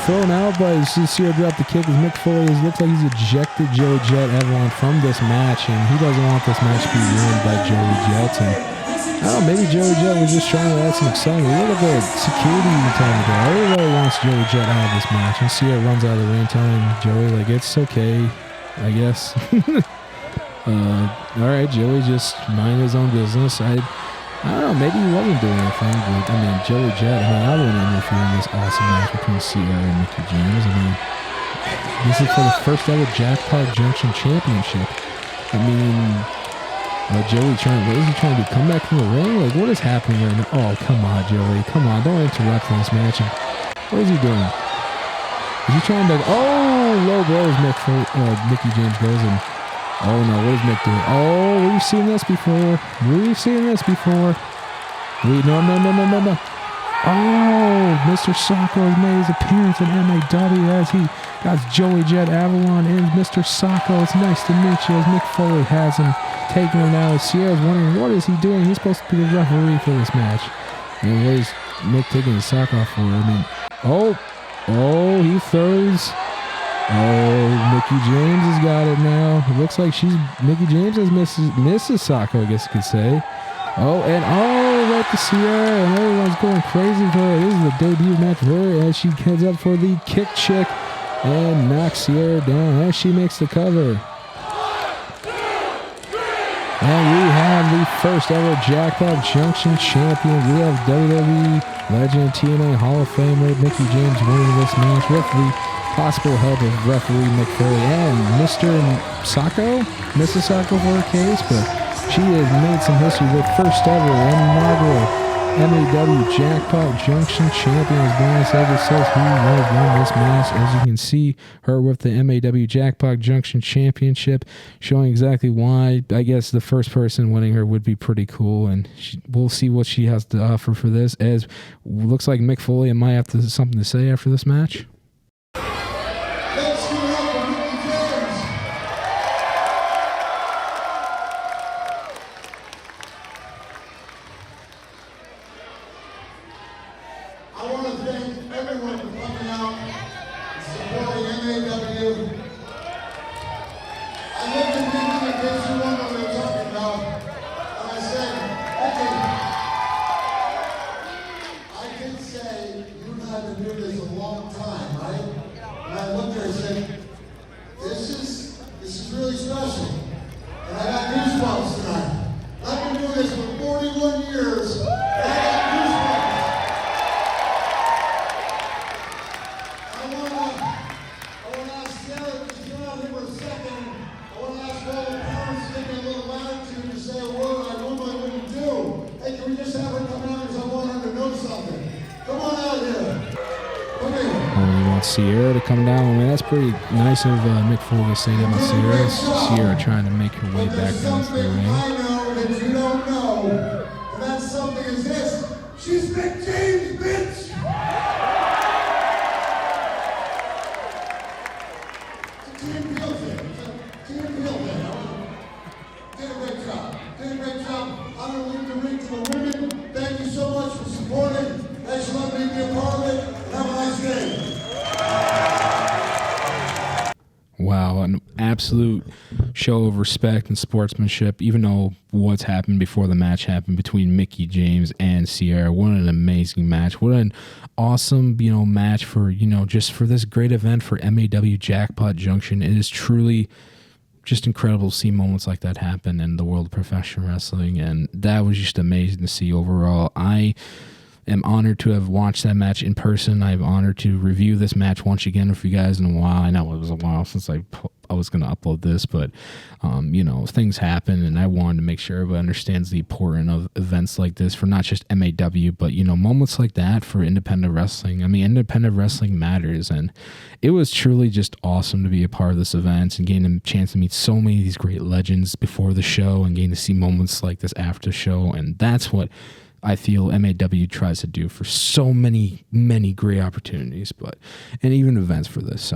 thrown out by Sierra dropped the kick as Mick Foley looks like he's ejected Joey Jet Avalon from this match, and he doesn't want this match to be ruined by Joey Jet. And I don't know, maybe Joey Jet was just trying to add some excitement. Look at the security time ago. Everybody wants Joey Jet out of this match, and Sierra runs out of the ring telling Joey, it's okay, I guess. Alright, Joey just mind his own business. I don't know, maybe he wasn't doing anything, but Joey Jet, I wouldn't interfere in this awesome match between Sierra and Mickie James. This is for the first ever Jackpot Junction Championship. Joey what is he trying to do? Come back from the ring? What is happening right now? Oh, come on, Joey. Come on, don't interrupt this match. What is he doing? Is he trying to... Oh, low blows Mickie James goes and... Oh no, what is Mick doing? Oh, we've seen this before. Wait, no. Oh, Mr. Sacco has made his appearance in MAW as he got Joey Jet Avalon and Mr. Sacco. It's nice to meet you as Mick Foley has him taking him now. Sierra's wondering, what is he doing? He's supposed to be the referee for this match. And what is Mick taking the sock off for? He throws... Oh, Mickie James has got it now. It looks like Mickie James has Mrs. Sacco, I guess you could say. Right to Sierra, and everyone's going crazy for her. This is the debut match for her as she heads up for the kick chick and knocks Sierra down as she makes the cover. And we have the first ever Jackpot Junction champion. We have WWE legend TNA Hall of Famer Mickie James winning this match with the possible help of referee Mick Foley and Mr. Sacco, Mrs. Sacco for her case, but she has made some history with first ever inaugural MAW Jackpot Junction champion, as Brian said herself, who has won this match. As you can see, her with the MAW Jackpot Junction Championship, showing exactly why. I guess the first person winning her would be pretty cool, and we'll see what she has to offer for this, as looks like Mick Foley might have something to say after this match. Let's give it up for Mickey James. I want to thank everyone for coming out and supporting MAW. I looked at Mickey in case you wonder what they're talking about, and I said, I did say you and I have been doing this a long time, right? And I looked at her and said, this is really special. And I got goosebumps tonight. I've been doing this for 41 years, and I got goosebumps. I want to ask Sarah to come out here for a second. I want to ask all the parents to give me a little latitude to say a word I normally wouldn't do. Hey, can we just have her come out because I want her to know something? Come on out here. Come here. You want Sierra to come down. I mean, that's pretty nice of Mick Foley to say that about Sierra. Sierra trying to make her way back down to the ring. I know that you don't know, and that something is this. She's Mick James, bitch! It's a team deal thing. It's a team deal thing. Did a great job. Did a great job. I'm going to leave the ring to the women. Thank you so much for supporting. Thanks for letting me be a part of it. Have a nice day. Wow, an absolute show of respect and sportsmanship, even though what's happened before the match happened between Mickey James and Sierra. What an amazing match. What an awesome, match for, just for this great event for MAW Jackpot Junction. It is truly just incredible to see moments like that happen in the world of professional wrestling, and that was just amazing to see overall. I am honored to have watched that match in person. I'm honored to review this match once again for you guys in a while. I know it was a while since I was going to upload this, but things happen, and I wanted to make sure everybody understands the importance of events like this for not just MAW, but moments like that for independent wrestling. I mean, independent wrestling matters, and it was truly just awesome to be a part of this event and gain a chance to meet so many of these great legends before the show and gain to see moments like this after the show. And that's what I feel MAW tries to do for so many great opportunities, and even events for this.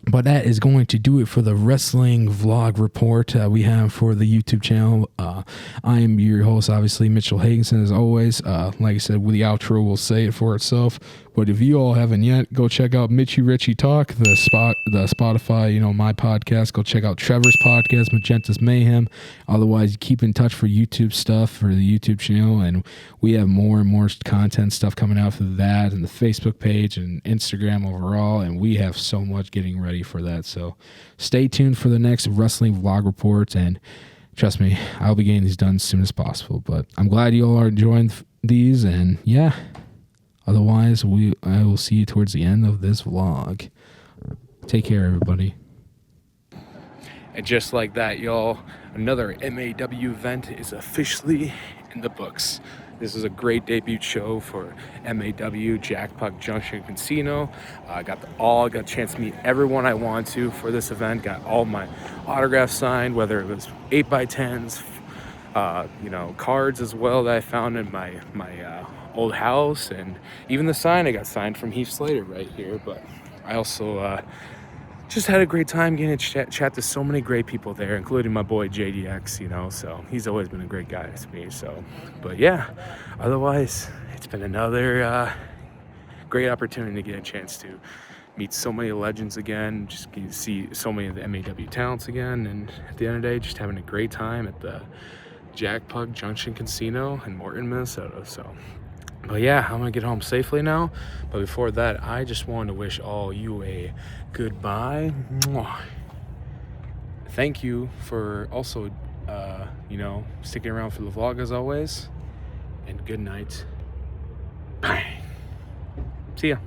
But that is going to do it for the wrestling vlog report we have for the YouTube channel. I am your host, obviously, Mitchell Hagenson, as always. Like I said, with the outro will say it for itself. But if you all haven't yet, go check out Mitchy Richie Talk, the Spotify, my podcast. Go check out Trevor's podcast, Magenta's Mayhem. Otherwise, keep in touch for YouTube stuff for the YouTube channel, and we have more and more content stuff coming out for that, and the Facebook page and Instagram overall, and we have so much getting ready for that. So stay tuned for the next wrestling vlog report, and trust me, I'll be getting these done as soon as possible. But I'm glad you all are enjoying these, and yeah. Otherwise, I will see you towards the end of this vlog. Take care, everybody. And just like that, y'all, another MAW event is officially in the books. This is a great debut show for MAW Jackpot Junction Casino. I got a chance to meet everyone I wanted to for this event. Got all my autographs signed, whether it was 8x10s, cards as well that I found in my old house, and even the sign I got signed from Heath Slater right here. But I also just had a great time getting to chat to so many great people there, including my boy JDX, so he's always been a great guy to me. But yeah, otherwise it's been another great opportunity to get a chance to meet so many legends again, just get to see so many of the MAW talents again, and at the end of the day, just having a great time at the Jackpot Junction Casino in Morton, Minnesota. But yeah, I'm gonna get home safely now. But before that, I just wanted to wish all you a goodbye. Mwah. Thank you for also, sticking around for the vlog as always. And good night. Bye. See ya.